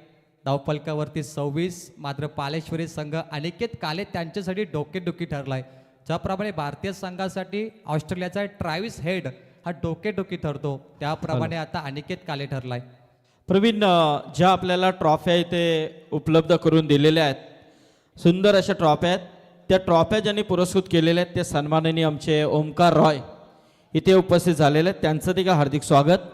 धावफलकावरती 26. मात्र पालेश्वरी संघ अनिकेत काले त्यांच्यासाठी डोकेदुखी ठरलाय. ज्याप्रमाणे भारतीय संघासाठी ऑस्ट्रेलियाचा ट्रॅव्हिस हेड हा डोकेदुखी ठरतो, त्याप्रमाणे आता अनिकेत काले ठरलाय. प्रवीण, ज्या आपल्याला ट्रॉफ्या इथे उपलब्ध करून दिलेल्या आहेत, सुंदर अशा ट्रॉफ्या आहेत. त्या ट्रॉफ्या ज्यांनी पुरस्कृत केलेल्या आहेत ते सन्माननीय आमचे ओमकार रॉय इथे उपस्थित झालेले आहेत. त्यांचं देखील हार्दिक स्वागत.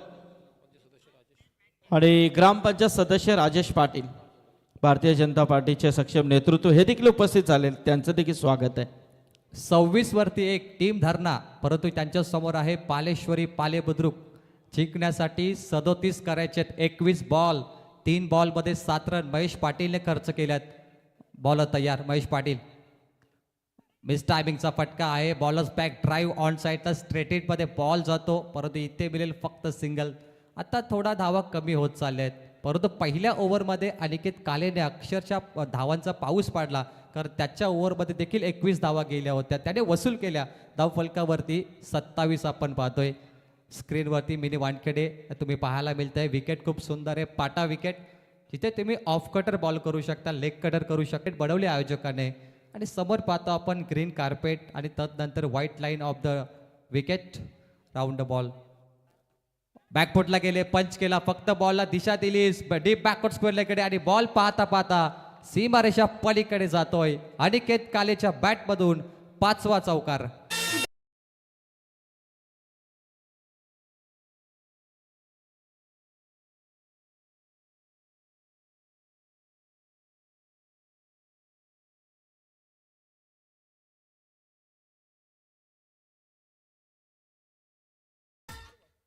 आणि ग्रामपंचायत सदस्य राजेश पाटील, भारतीय जनता पार्टीचे सक्षम नेतृत्व, हे देखील उपस्थित झाले, त्यांचं देखील स्वागत आहे. 26 वरती एक टीम धरणा, परंतु त्यांच्या समोर आहे पालेश्वरी पाले बुद्रुक. जिंकण्यासाठी 37 करायचे आहेत. 21 बॉल, 3 बॉलमध्ये 7 रन महेश पाटीलने खर्च केल्यात. बॉलर तयार महेश पाटील. मिस टायमिंगचा फटका आहे. बॉलर्स बॅक ड्राईव्ह ऑन साईडला स्ट्रेट हिटमध्ये बॉल जातो, परंतु इथे मिळेल फक्त सिंगल. आता थोडा धावा कमी होत चालल्या आहेत, परंतु पहिल्या ओव्हरमध्ये अनिकेत कालेने अक्षरशः धावांचा पाऊस पाडला, कारण त्याच्या ओव्हरमध्ये देखील 21 धावा गेल्या होत्या. त्याने वसूल केल्या. धावफलकावरती 27 आपण पाहतोय. स्क्रीनवरती मिनी वानखेडे तुम्ही पाहायला मिळतंय. विकेट खूप सुंदर आहे, पाटा विकेट, जिथे तुम्ही ऑफ कटर बॉल करू शकता, लेग कटर करू शकता, बनवले आयोजकाने. आणि समोर पाहतो आपण ग्रीन कार्पेट आणि तदनंतर white line of the wicket. Round the ball, बॅकफुटला गेले, पंच केला, फक्त बॉलला दिशा दिली डीप बॅकवर्ड स्क्वेअरकडे आणि बॉल पाहता पाहता सीमारेषा पलीकडे जातोय. अनिकेत कालेच्या बॅटमधून 5वा चौकार.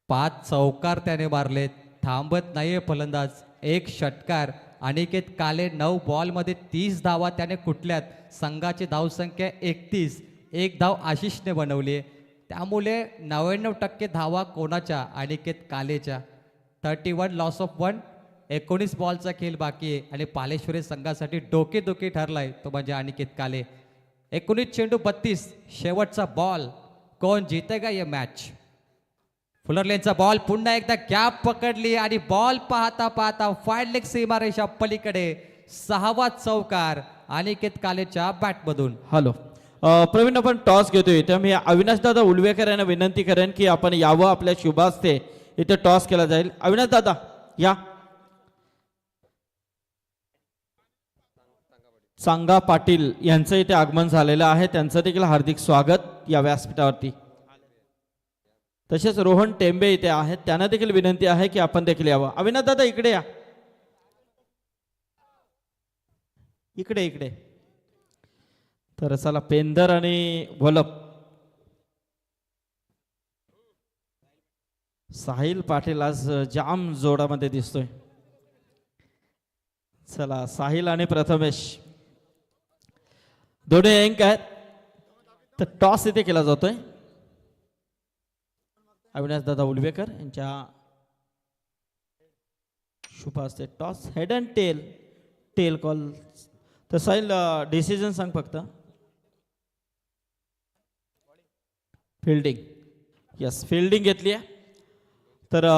पाच चौकार त्याने मारलेत. थांबत नाहीये फलंदाज. एक षटकार. अनिकेत काले 9 बॉलमध्ये 30 धावा त्याने कुठल्यात. संघाची धावसंख्या 31. एक धाव आशिषने बनवली आहे, त्यामुळे 99% धावा कोणाच्या? अनिकेत कालेच्या. 31 loss of 1. 19 बॉलचा खेळ बाकी आहे आणि पालेश्वरी संघासाठी डोकेदुखी ठरलाय तो म्हणजे अनिकेत काले. 19 चेंडू 32. शेवटचा बॉल. कोण जितेगा ये मॅच? फुलरलेनचा बॉल पुन्हा एकदा गॅप पकडली आणि बॉल पाहता पाहता फाईड लेग सीमारेषा पलीकडे. 6वा चौकार अनिकेत कालेच्या बॅटमधून. हॅलो प्रवीण, आपण टॉस घेतोय इथे. मी अविनाश दादा उलवेकर यांना विनंती करेन की आपण यावं, आपल्या शुभास्ते इथे टॉस केला जाईल. अविनाश दादा या. सांगा पाटील यांचं इथे आगमन झालेलं आहे, त्यांचं देखील हार्दिक स्वागत या व्यासपीठावरती. तसेच रोहन टेंबे इथे आहेत, त्यांना देखील विनंती आहे की आपण देखील यावं. अविनाश दादा इकडे या, इकडे इकडे. तर चला, पेंदर आणि वलप. साहिल पाटील आज जाम जोडामध्ये दिसतोय. चला, साहिल आणि प्रथमेश दोन्ही अंक आहेत. तर टॉस इथे केला जातोय. अविनाश दादा उलवेकर यांच्या शुभ असते. Toss head and tail, tail call. तर साहिल डिसिजन सांग फक्त. फिल्डिंग. यस, फिल्डिंग घेतली आहे. तर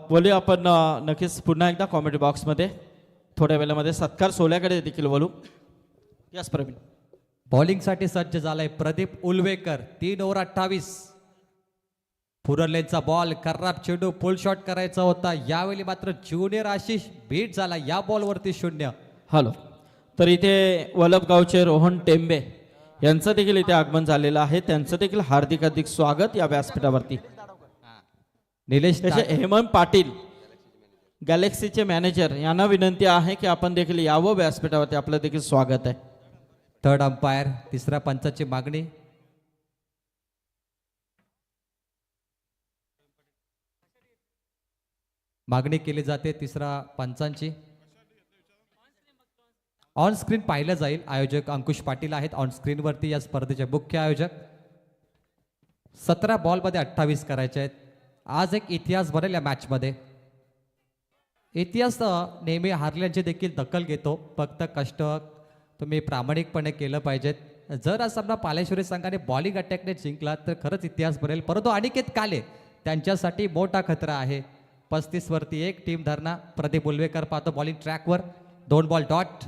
बोलूया आपण नक्कीच पुन्हा एकदा कॉमेडी बॉक्समध्ये थोड्या वेळामध्ये सत्कार सोहळ्याकडे देखील बोलू. यस प्रवीण. बॉलिंगसाठी सज्ज झालाय प्रदीप उलवेकर. 3 ओव्हर 28. फुरलेनचा बॉल, खराब चेंडू, फुल शॉट करायचा होता. यावेळी मात्र ज्युनियर आशिष बीट झाला. या बॉलवरती 0. हॅलो. तर इथे वलभगावचे रोहन टेंबे यांचं देखील इथे आगमन झालेलं आहे, त्यांचं देखील हार्दिक हार्दिक स्वागत या व्यासपीठावरती. निलेश हेमंत पाटील गॅलेक्सीचे मॅनेजर यांना विनंती आहे की आपण देखील यावं व्यासपीठावरती, आपलं देखील स्वागत आहे. थर्ड अंपायर, तिसऱ्या पंचाची मागणी. मागणी केली जाते तिसरा पंचांची. ऑन स्क्रीन पाहिलं जाईल. आयोजक अंकुश पाटील आहेत ऑन स्क्रीनवरती या स्पर्धेचे मुख्य आयोजक. 17 बॉलमध्ये 28 करायचे आहेत. आज एक इतिहास बनेल या मॅचमध्ये. इतिहास नेहमी हारल्यांची देखील दखल घेतो, फक्त कष्ट तुम्ही प्रामाणिकपणे केलं पाहिजेत. जर आज सामना पालेश्वरी संघाने बॉलिंग अटॅकने जिंकला तर खरंच इतिहास बनेल, परंतु अनिकेत काले त्यांच्यासाठी मोठा खतरा आहे. 35 वरती 1 टीम धरणा. प्रदीप उलवेकर पाहतो बॉलिंग ट्रॅकवर. 2 बॉल डॉट.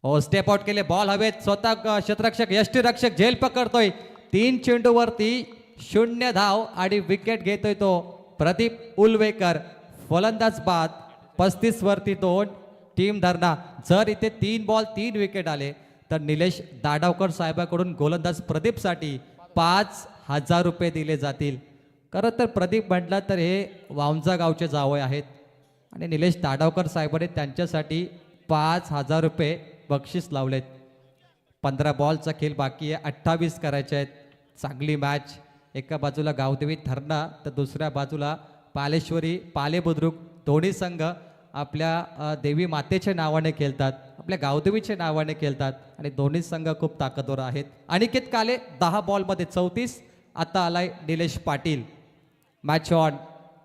स्टेप आउट केले, बॉल हवेत. स्वतः क्षेत्ररक्षक यष्टीरक्षक झेल पकडतोय. 3 चेंडूवरती 0 धाव आणि विकेट घेतोय तो प्रदीप उलवेकर. फलंदाज बाद 35 वरती 2 टीम धरणा. जर इथे 3 बॉल 3 विकेट आले तर निलेश दाडावकर साहेबाकडून गोलंदाज प्रदीपसाठी 5,000 रुपये दिले जातील. खरं तर प्रदीप म्हटलं तर हे वावंजा गावचे जावई आहेत आणि निलेश दाडावकर साहेबांनी त्यांच्यासाठी 5,000 रुपये बक्षीस लावलेत. 15 बॉलचा खेळ बाकी आहे, 28 करायचे आहेत. चांगली मॅच. एका बाजूला गावदेवी धरणा तर दुसऱ्या बाजूला पालेश्वरी पाले बुद्रुक. दोन्ही संघ आपल्या देवी मातेच्या नावाने खेळतात, आपल्या गावदेवीच्या नावाने खेळतात आणि दोन्ही संघ खूप ताकदवर आहेत. अनिकेत काले 10 बॉलमध्ये 34. आता आलाय निलेश पाटील. Match on.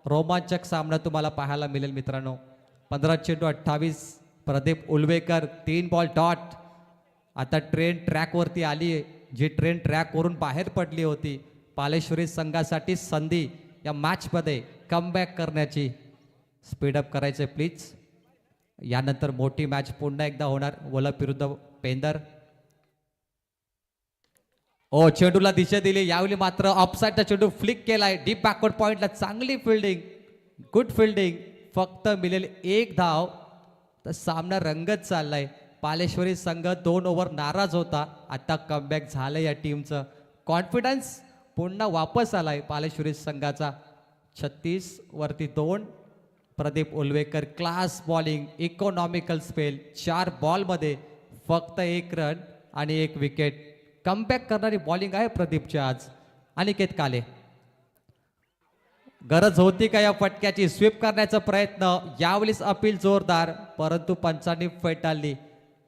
रोमांचक सामना तुम्हाला पाहायला मिळेल मित्रांनो. 15 चेंडू 28. Pradeep Ulvekar 3 ball dot. आता ट्रेन ट्रॅकवरती आली आहे, जी ट्रेन ट्रॅकवरून बाहेर पडली होती. पालेश्वरी संघासाठी संधी या मॅचमध्ये कमबॅक करण्याची. स्पीडअप करायचे प्लीज. यानंतर मोठी मॅच पुन्हा एकदा होणार वलप विरुद्ध पेंदर. ओ चेंडूला दिशा दिली. यावेळी मात्र ऑफसाईडचा चेंडू फ्लिक केलाय डीप बॅकवर्ड पॉइंटला. चांगली फिल्डिंग, गुड फिल्डिंग. फक्त मिळेल 1 धाव तर सामना रंगत चाललाय. पालेश्वरी संघ 2 ओव्हर नाराज होता. आता कमबॅक झालं या टीमचं. कॉन्फिडन्स पुन्हा वापस आलाय पालेश्वरी संघाचा. 36 वरती 2. Pradeep Ulvekar class bowling, economical spell. 4 बॉलमध्ये फक्त 1 रन आणि 1 विकेट. कमबॅक करणारी बॉलिंग आहे प्रदीपची आज. अनिकेत काले. गरज होती का या फटक्याची? स्वीप करण्याचा प्रयत्न. यावेळीच अपील जोरदार, परंतु पंचांनी फेटाळली.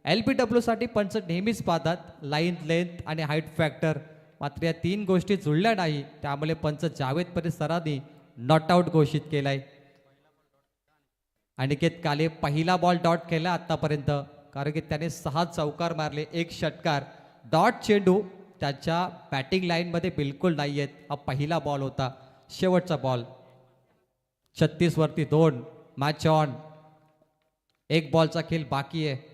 LBW साठी पंच नेहमीच पाहतात लाईन, लेंथ आणि हाईट फॅक्टर. मात्र या 3 गोष्टी जुळल्या नाही, त्यामुळे पंच जावेद परी सरांनी नॉट आउट घोषित केलाय. अनिकेत काले पहिला बॉल डॉट केला आतापर्यंत, कारण की त्याने 6 चौकार मारले, 1 षटकार. डॉट चेंडू त्याच्या बॅटिंग लाईनमध्ये बिलकुल नाही आहेत. हा पहिला बॉल होता, शेवटचा बॉल. 36 वरती 2. Match on. 1 बॉलचा खेळ बाकी आहे.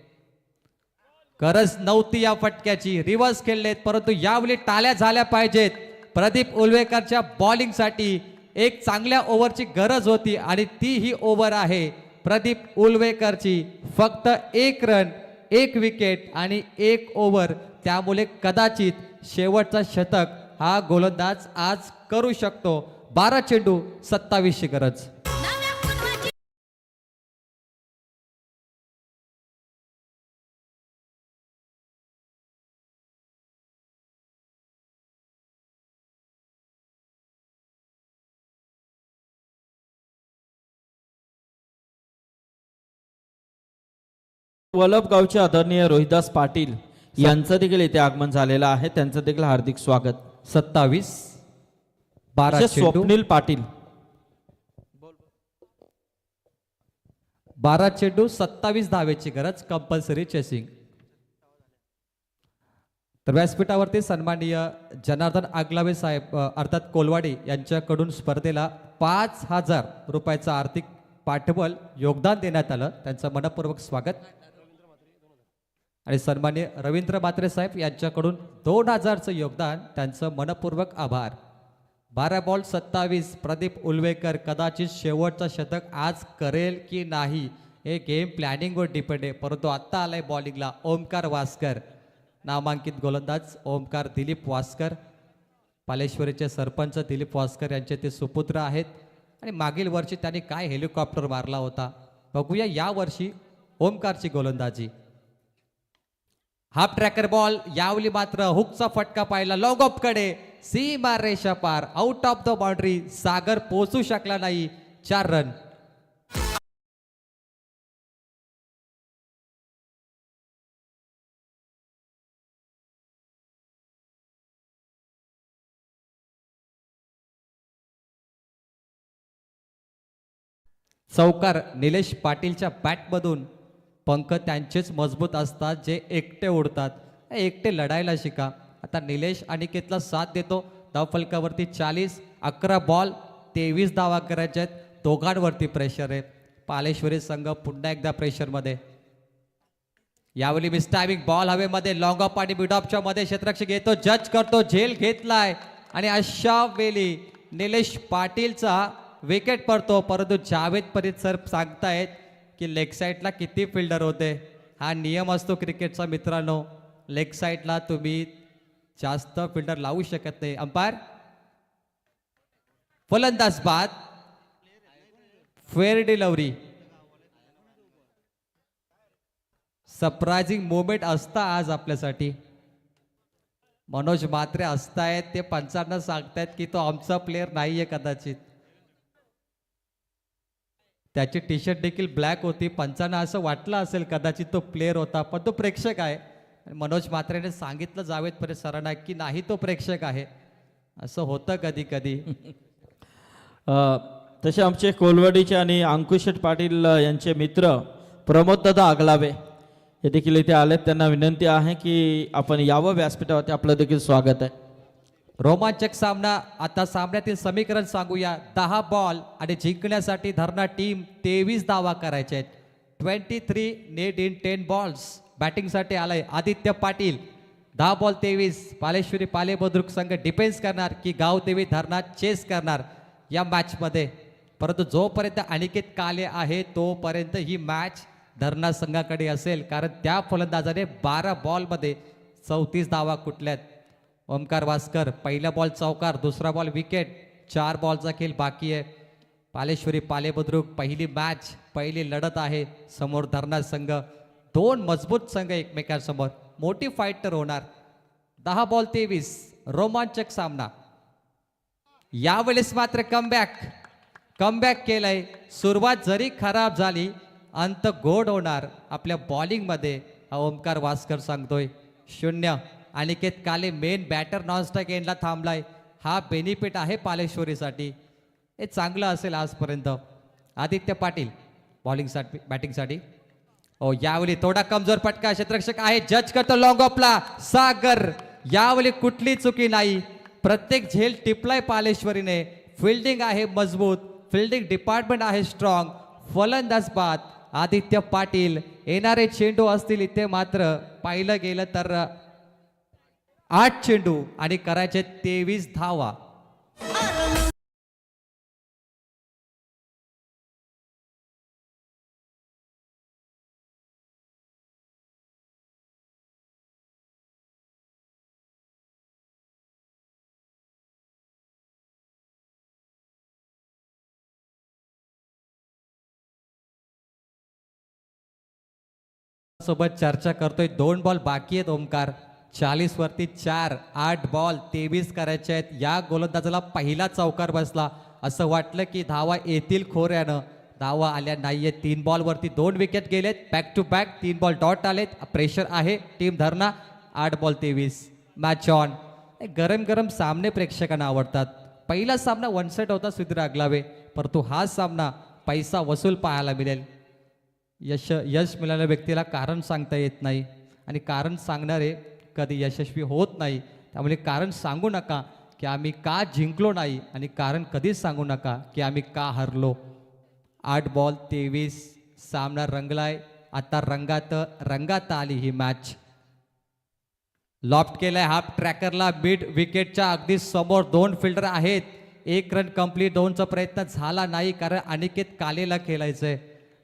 गरज नव्हती या फटक्याची. रिव्हर्स खेळलेत, परंतु यावेळी टाळ्या झाल्या पाहिजेत प्रदीप उलवेकरच्या बॉलिंगसाठी. एक चांगल्या ओव्हरची गरज होती आणि ती ही ओव्हर आहे प्रदीप उलवेकरची. फक्त 1 रन, 1 विकेट आणि 1 ओव्हर. त्यामुळे कदाचित शेवटचा शतक हा गोलंदाज आज करू शकतो. 12 चेंडू 27 ची गरज. वलप गावचे आदरणीय रोहिदास पाटील यांचं देखील इथे आगमन झालेलं आहे. त्यांचं देखील हार्दिक स्वागत. 27. 12 तसेच चेंडू स्वप्नील पाटील. 12 चेंडू 27 धावेची गरज. Compulsory chasing. तर व्यासपीठावरती सन्माननीय जनार्दन आगलावे साहेब अर्थात कोलवाडी यांच्याकडून स्पर्धेला 5,000 रुपयाचं आर्थिक पाठबळ योगदान देण्यात आलं. त्यांचं मनपूर्वक स्वागत. आणि सन्माननीय रवींद्र म्हात्रे साहेब यांच्याकडून 2,000चं योगदान. त्यांचं मनपूर्वक आभार. 12 बॉल 27. प्रदीप उलवेकर कदाचित शेवटचं शतक आज करेल की नाही हे गेम प्लॅनिंगवर डिपेंड आहे, परंतु आत्ता आलाय बॉलिंगला ओमकार वास्कर. नामांकित गोलंदाज ओमकार दिलीप वास्कर. पालेश्वरीचे सरपंच दिलीप वास्कर यांचे ते सुपुत्र आहेत. आणि मागील वर्षी त्यांनी काय हेलिकॉप्टर मारला होता, बघूया या वर्षी ओमकारची गोलंदाजी. Half tracker ball. यावली मात्र हुकचा फटका पाहिला लॉंग ऑफ कडे. सीमा रेषा पार, आउट ऑफ द बाउंड्री. सागर पोहोचू शकला नाही. 4 रन. चौकार निलेश पाटीलच्या बॅटमधून. पंख त्यांचेच मजबूत असतात जे एकटे उडतात. एकटे लढायला शिका. आता निलेश अनिकेतला साथ देतो. धावफलकावरती 40. 11 बॉल 23 धावा करायच्या आहेत. दोघांवरती प्रेशर आहे. पालेश्वरी संघ पुन्हा एकदा प्रेशरमध्ये. यावेळी मिस्टायमिंग बॉल हवेमध्ये लॉंग ऑफ आणि मिड ऑफच्या मध्ये क्षेत्ररक्षक घेतो, जज करतो, झेल घेतलाय आणि अशा वेळी निलेश पाटीलचा विकेट पडतो, परंतु जावेद परीत सर सांगतायत की लेग साईडला किती फिल्डर होते. हा नियम असतो क्रिकेटचा मित्रांनो. लेग साईडला तुम्ही जास्त फिल्डर लावू शकत नाही. अंपायर फलंदाज बाद, फेअर डिलिव्हरी. सरप्राइझिंग मोमेंट असता आज आपल्यासाठी. मनोज म्हात्रे असतायत, ते पंचांना सांगतायत की तो आमचा प्लेअर नाहीये कदाचित. त्याची टी शर्ट देखील ब्लॅक होती. पंचांना असं वाटलं असेल कदाचित तो प्लेअर होता, पण तो प्रेक्षक आहे. मनोज म्हात्रेने सांगितलं जावेद परीत सरांना की नाही तो प्रेक्षक आहे. असं होतं कधी कधी. तसे आमचे कोलवडीचे आणि अंकुशेठ पाटील यांचे मित्र प्रमोददादा आगलावे हे देखील इथे आलेत. त्यांना विनंती आहे की आपण यावं व्यासपीठावरती. आपलं देखील स्वागत आहे. रोमांचक सामना. आता सामन्यातील समीकरण सांगूया. 10 बॉल आणि जिंकण्यासाठी धरणा टीम 23 धावा करायचे आहेत. 23 नेट इन 10 बॉल्स. बॅटिंगसाठी आलाय आदित्य पाटील. 10 बॉल 23. पालेश्वरी पाले बुद्रुक संघ डिफेन्स करणार की गाव देवी धरणा चेस करणार या मॅचमध्ये. परंतु जोपर्यंत अनिकेत काले आहे तोपर्यंत ही मॅच धरणा संघाकडे असेल, कारण त्या फलंदाजाने 12 बॉलमध्ये 34 धावा कुठल्यात. ओमकार वास्कर पहिला बॉल चौकार, दुसरा बॉल विकेट. 4 बॉलचा खेळ बाकी आहे. पालेश्वरी पाले बुद्रुक पहिली मॅच, पहिली लढत आहे समोर धरणा संघ. 2 मजबूत संघ एकमेकांसमोर. मोठी फाईट तर होणार. 10 बॉल 23 रोमांचक सामना. यावेळेस मात्र कमबॅक केलंय. सुरुवात जरी खराब झाली, अंत गोड होणार आपल्या बॉलिंगमध्ये, हा ओमकार वास्कर सांगतोय. 0. अनिकेत काले मेन बॅटर नॉनस्ट्राईक एंडला थांबलाय. हा बेनिफिट आहे पालेश्वरीसाठी. हे चांगलं असेल आजपर्यंत. आदित्य पाटील बॉलिंगसाठी बॅटिंगसाठी. यावेळी थोडा कमजोर फटका. क्षेत्ररक्षक आहे, जज करतो लॉंग ऑफला सागर. यावेळी कुठली चुकी नाही. प्रत्येक झेल टिपलाय पालेश्वरीने. फिल्डिंग आहे मजबूत, फिल्डिंग डिपार्टमेंट आहे स्ट्रॉंग. फलंदाज बाद आदित्य पाटील. येणारे चेंडू असतील इथे मात्र पाहिलं गेलं तर 8 चेंडू आणि करायचे 23 धावा. सोबत चर्चा करतोय. 2 बॉल बाकी आहेत ओमकार. 40 वरती 4. 8 बॉल 23 करायचे आहेत. या गोलंदाजाला पहिला चौकार बसला. असं वाटलं की धावा येतील खोऱ्यानं. धावा आल्या नाहीये. 3 बॉल वरती 2 विकेट गेलेत. Back to back 3 ball dot आलेत. प्रेशर आहे टीम धरणा. 8 बॉल 23 मॅच ऑन. गरम गरम सामने प्रेक्षकांना आवडतात. पहिला सामना वन साइड होता सुधीर आगलावे, परंतु हा सामना पैसा वसूल पाहायला मिळेल. यश मिळालेल्या व्यक्तीला कारण सांगता येत नाही आणि कारण सांगणारे कधी यशस्वी होत नाही. त्यामुळे कारण सांगू नका की आम्ही का जिंकलो नाही आणि कारण कधीच सांगू नका की आम्ही का हरलो. 8 बॉल 23 सामना रंगलाय. आता रंगात आली ही मॅच. लॉफ्ट केलाय हाफ ट्रॅकरला मिड विकेटच्या अगदी समोर. 2 फिल्डर आहेत. 1 रन कंप्लीट. 2चा प्रयत्न झाला नाही कारण अनिकेत कालेला खेळायचंय.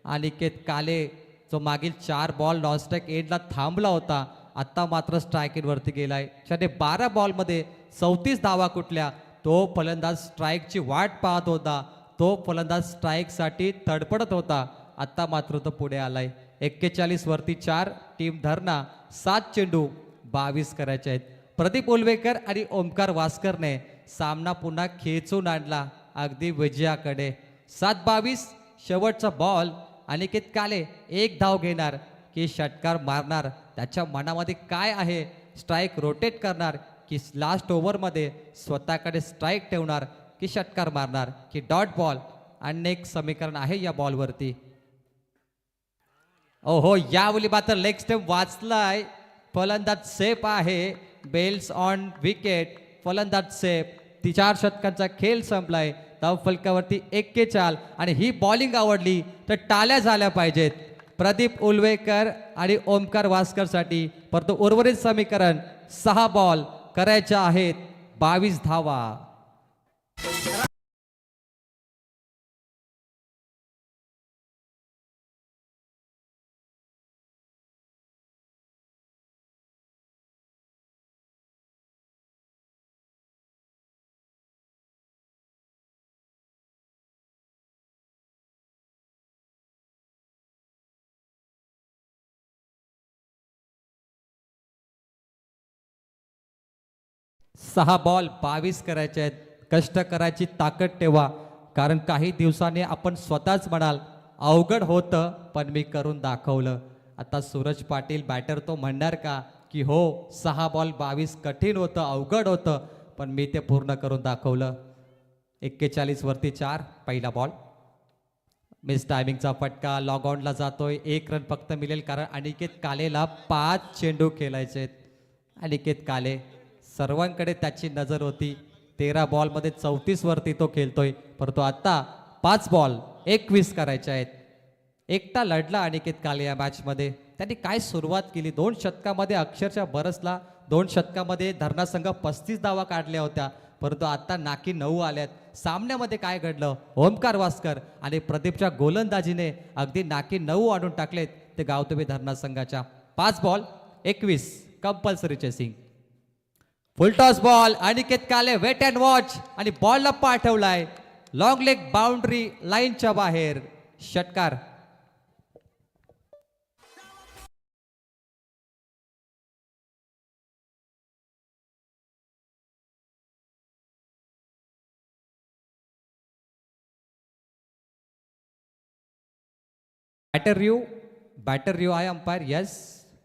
अनिकेत काले जो मागील 4 बॉल नॉनस्ट्राईक एंडला थांबला होता, आत्ता मात्र स्ट्राईक वरती गेलाय. त्याने 12 बॉलमध्ये 34 धावा कुठल्या. तो फलंदाज स्ट्राईकची वाट पाहत होता. तो फलंदाज स्ट्राईकसाठी तडपडत होता. आत्ता मात्र तो पुढे आलाय. 41 वरती 4. टीम धरणा 7 चेंडू 22 करायचे आहेत. प्रदीप उलवेकर आणि ओमकार वास्करने सामना पुन्हा खेचून आणला अगदी विजयाकडे. 7-22 शेवटचा बॉल. अनिकेत काले 1 धाव घेणार की षटकार मारणार. त्याच्या मनामध्ये काय आहे. स्ट्राईक रोटेट करणार की लास्ट ओव्हरमध्ये स्वतःकडे स्ट्राईक ठेवणार की षटकार मारणार की डॉट बॉल. अनेक समीकरण आहे या बॉलवरती. ओहो, यावेळी मात्र लेग स्टेप वाचलाय. फलंदाज सेफ आहे. Bails on wicket. फलंदाज सेफ. 4 षटकांचा खेळ संपलाय. धाव फलकावरती 41 आणि ही बॉलिंग आवडली तर टाळ्या झाल्या पाहिजेत प्रदीप उलवेकर आणि ओमकार वास्कर साठी. परंतु उर्वरित समीकरण 6 बॉल करायच्या आहेत 22 धावा. 6 बॉल 22 करायचे आहेत. कष्ट करायची ताकद ठेवा, कारण काही दिवसांनी आपण स्वतःच म्हणाल अवघड होतं पण मी करून दाखवलं. आता सूरज पाटील बॅटर तो म्हणणार का की हो 6 बॉल 22 कठीण होतं, अवघड होतं, पण मी ते पूर्ण करून दाखवलं. 41 वरती 4 पहिला बॉल. मिस टायमिंगचा फटका, लॉग ऑनला जातोय. 1 रन फक्त मिळेल, कारण अनिकेत कालेला 5 चेंडू खेळायचे आहेत. अनिकेत काले सर्वांकडे त्याची नजर होती. 13 बॉलमध्ये 34 वरती तो खेळतोय, परंतु आता 5 बॉल 21 करायचे आहेत. एकटा लढला अनिकेत काले या मॅचमध्ये. त्यांनी काय सुरुवात केली, 2 शतकामध्ये अक्षरशः बरसला. 2 शतकामध्ये धरणासंघ 35 धावा काढल्या होत्या, परंतु आता नाकी 9 आल्यात. सामन्यामध्ये काय घडलं, ओमकार वास्कर आणि प्रदीपच्या गोलंदाजीने अगदी नाकी 9 आणून टाकलेत ते गावतुबी धरणा संघाच्या. 5 बॉल 21 कंपल्सरी चेसिंग. फुल टॉस बॉल, अनिकेत काले वेट अँड वॉच आणि बॉलला पाठवलाय लॉंग लेग बाउंड्री लाईनच्या बाहेर. षटकार. बॅटर रिव्ह्यू आहे अंपायर. येस,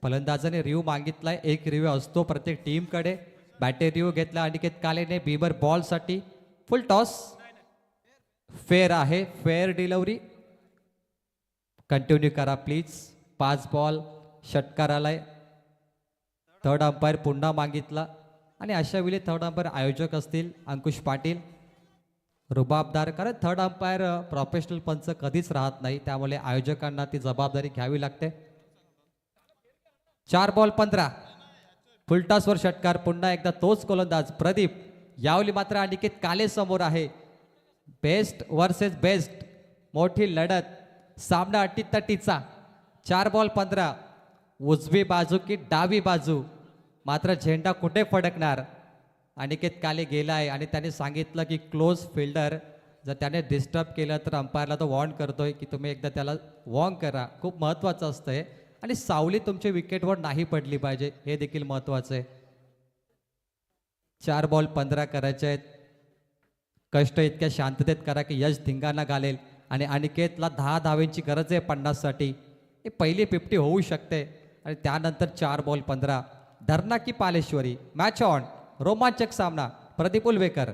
फलंदाजाने रिव्ह्यू मागितलाय. 1 रिव्ह्यू असतो प्रत्येक टीमकडे. बॅटर रिव्ह्यू घेतला अनिकेत कालेने बीबर बॉलसाठी. फुल टॉस फेअर आहे, फेअर डिलिव्हरी. कंटिन्यू करा प्लीज. 5 बॉल षटकार आलाय. थर्ड अंपायर पुन्हा मागितला आणि अशा वेळी थर्ड अंपायर आयोजक असतील अंकुश पाटील. रुबाबदार, कारण थर्ड अंपायर प्रोफेशनल पंच कधीच राहत नाही, त्यामुळे आयोजकांना ती जबाबदारी घ्यावी लागते. 4 बॉल 15. फुलटॉसवर षटकार. पुन्हा एकदा तोच गोलंदाज प्रदीप. यावेळी मात्र अनिकेत काले समोर आहे. बेस्ट वर्सेस बेस्ट, मोठी लढत, सामना अटीतटीचा. 4 बॉल 15. उजवी बाजू की डावी बाजू, मात्र झेंडा कुठे फडकणार. अनिकेत काले गेलाय आणि त्याने सांगितलं की क्लोज फिल्डर जर त्याने डिस्टर्ब केलं तर अंपायरला तो वॉर्न करतोय की तुम्ही एकदा त्याला वॉर्न करा. खूप महत्त्वाचं असतं हे. आणि सावली तुमच्या विकेटवर नाही पडली पाहिजे, हे देखील महत्त्वाचं आहे. 4 बॉल 15 करायचे आहेत. कष्ट इतक्या शांततेत करा की यश धिंगाणा घालेल. आणि अनिकेतला 10 धावेंची गरज आहे 50 साठी. ही पहिली 50 होऊ शकते. आणि त्यानंतर 4 बॉल 15. धरणा की पालेश्वरी, मॅच ऑन. रोमांचक सामना. प्रदीप उलवेकर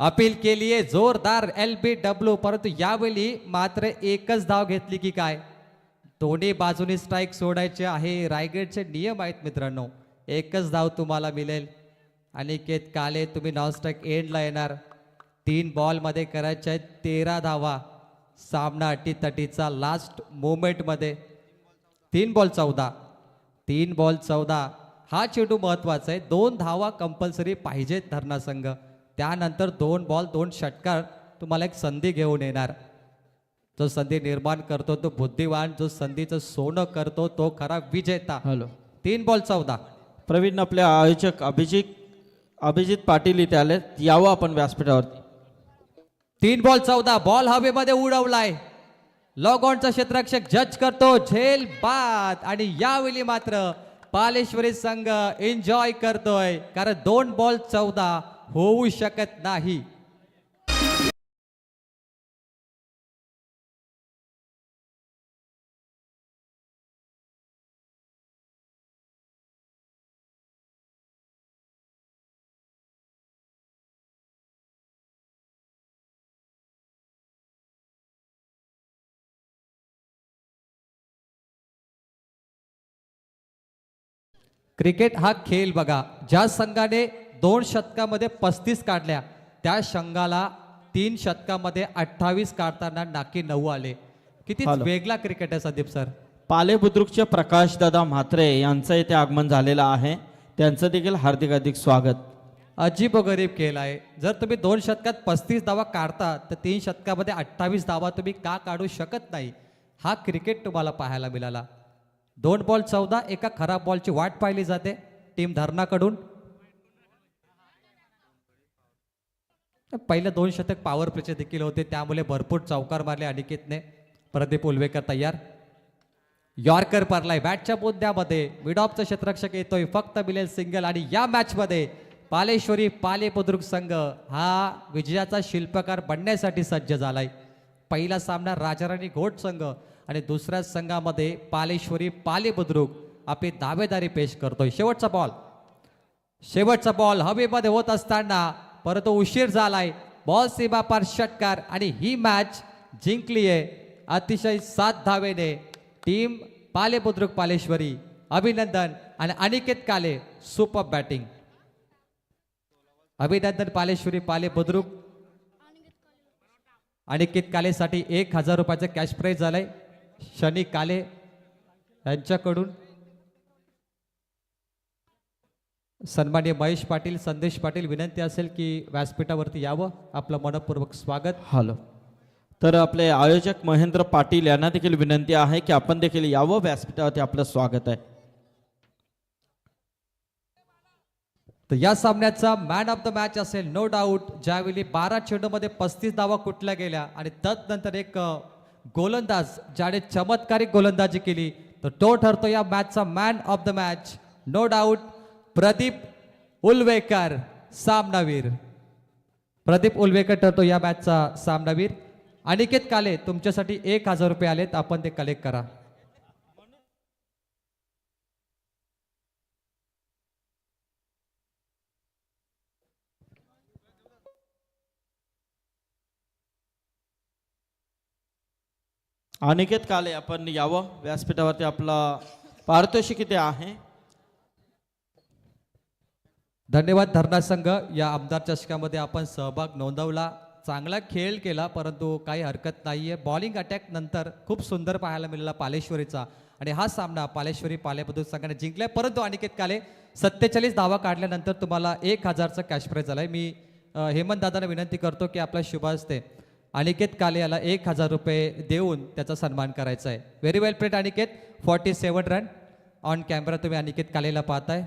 अपील केली आहे जोरदार LBW, परंतु यावेळी मात्र एकच धाव घेतली की काय. दोन्ही बाजूनी स्ट्राईक सोडायचे आहे, रायगडचे नियम आहेत मित्रांनो. एकच धाव तुम्हाला मिळेल. अनिकेत काले तुम्ही नॉन स्ट्राईक एंडला येणार. 3 बॉलमध्ये करायचे आहेत 13 धावा. सामना अटीतटीचा लास्ट मोमेंटमध्ये. 3 बॉल 14. 3 बॉल 14 हा चेंडू महत्वाचा आहे. 2 धावा कंपल्सरी पाहिजेत धरणा संघ. त्यानंतर 2 बॉल 2 षटकार तुम्हाला एक संधी घेऊन येणार. जो संधी निर्माण करतो तो बुद्धिवान, जो संधीचं सोनं करतो तो खरा विजेता. Hello, 3 ball 14. प्रवीण आपले आयोजक अभिजित पाटील इथे आले, यावं आपण व्यासपीठावरती. 3 बॉल 14. बॉल हवेमध्ये उडवलाय. लॉग ऑनचा क्षेत्ररक्षक जज करतो झेल बाद. आणि यावेळी मात्र पालेश्वरी संघ एन्जॉय करतोय, कारण 2 बॉल 14 होऊ शकत नाही. क्रिकेट हा खेळ बघा. ज्या संघाने 2 शतकामध्ये 35 काढल्या त्या संघाला 3 शतकामध्ये 28 काढताना नाकी 9 आले. किती हॅलो. वेगळा क्रिकेट आहे संदीप सर. पाले बुद्रुकचे प्रकाशदादा म्हात्रे यांचं इथे आगमन झालेलं आहे. त्यांचं देखील हार्दिक स्वागत. अजीबोगरीब खेळ आहे. जर तुम्ही 2 शतकात 35 धावा काढता तर 3 शतकामध्ये 28 धावा तुम्ही का काढू शकत नाही. हा क्रिकेट तुम्हाला पाहायला मिळाला. 2 बॉल 14. एका खराब बॉलची वाट पाहिली जाते टीम धरणाकडून. पहिलं 2 शतक पॉवर प्लेचे देखील होते, त्यामुळे भरपूर चौकार मारले अनिकेतने. प्रदीप उलवेकर तयार. यॉर्कर पारलाय बॅटच्या बोद्यामध्ये. मिड ऑफचा क्षेत्ररक्षक येतोय, फक्त मिळेल सिंगल. आणि या मॅच मध्ये पालेश्वरी पाले बुद्रुक संघ हा विजयाचा शिल्पकार बनण्यासाठी सज्ज झालाय. पहिला सामना राजाराणी घोट संघ आणि दुसऱ्या संघामध्ये पालेश्वरी पाले बुद्रुक आपली दावेदारी पेश करतोय. शेवटचा बॉल हवेमध्ये होत असताना परंतु उशीर झालाय. बॉल सीमापार षटकार आणि ही मॅच जिंकली आहे अतिशय 7 धावेने टीम पाले बुद्रुक पालेश्वरी. अभिनंदन. आणि अनिकेत काले सुपर बॅटिंग. अभिनंदन पालेश्वरी पाले बुद्रुक. अनिकेत कालेसाठी 1000 रुपयाचं कॅश प्राइज झालंय शनी काले यांच्याकडून. सन्माननीय महेश पाटील संदेश पाटील विनंती असेल की व्यासपीठावरती यावं. आपलं मनपूर्वक स्वागत. हॅलो. तर आपले आयोजक महेंद्र पाटील यांना देखील विनंती आहे की आपण देखील यावं व्यासपीठावरती. आपलं स्वागत आहे. तर या सामन्याचा मॅन ऑफ द मॅच असेल नो डाऊट. ज्यावेळी 12 चेंडूमध्ये 35 धावा कुठल्या गेल्या आणि तदनंतर एक गोलंदाज ज्याने चमत्कारिक गोलंदाजी केली तर तो ठरतो या मॅचचा man of the match. No doubt Pradeep Ulvekar सामनावीर. प्रदीप उलवेकर ठरतो या मॅचचा सामनावीर. अनिकेत काले तुमच्यासाठी 1000 रुपये आलेत, आपण ते कलेक्ट करा. अनिकेत काले आपण यावं व्यासपीठावरती. आपला पारितोषिक किती आहे? धन्यवाद. धरणा संघ या आमदार चषकामध्ये आपण सहभाग नोंदवला. चांगला खेळ केला परंतु काही हरकत नाहीये. बॉलिंग अटॅक नंतर खूप सुंदर पाहायला मिळाला पालेश्वरीचा आणि हा सामना पालेश्वरी पालेबद्दल संघाने जिंकलाय. परंतु अनिकेत काले 47 धावा काढल्यानंतर तुम्हाला 1000चा कॅश प्राइज झालाय. मी हेमंत दादांना विनंती करतो की आपला शुभ हस्ते अनिकेत काले याला 1000 रुपये देऊन त्याचा सन्मान करायचा आहे. Very well played Aniket. 47 run on camera तुम्ही अनिकेत कालेला पाहताय.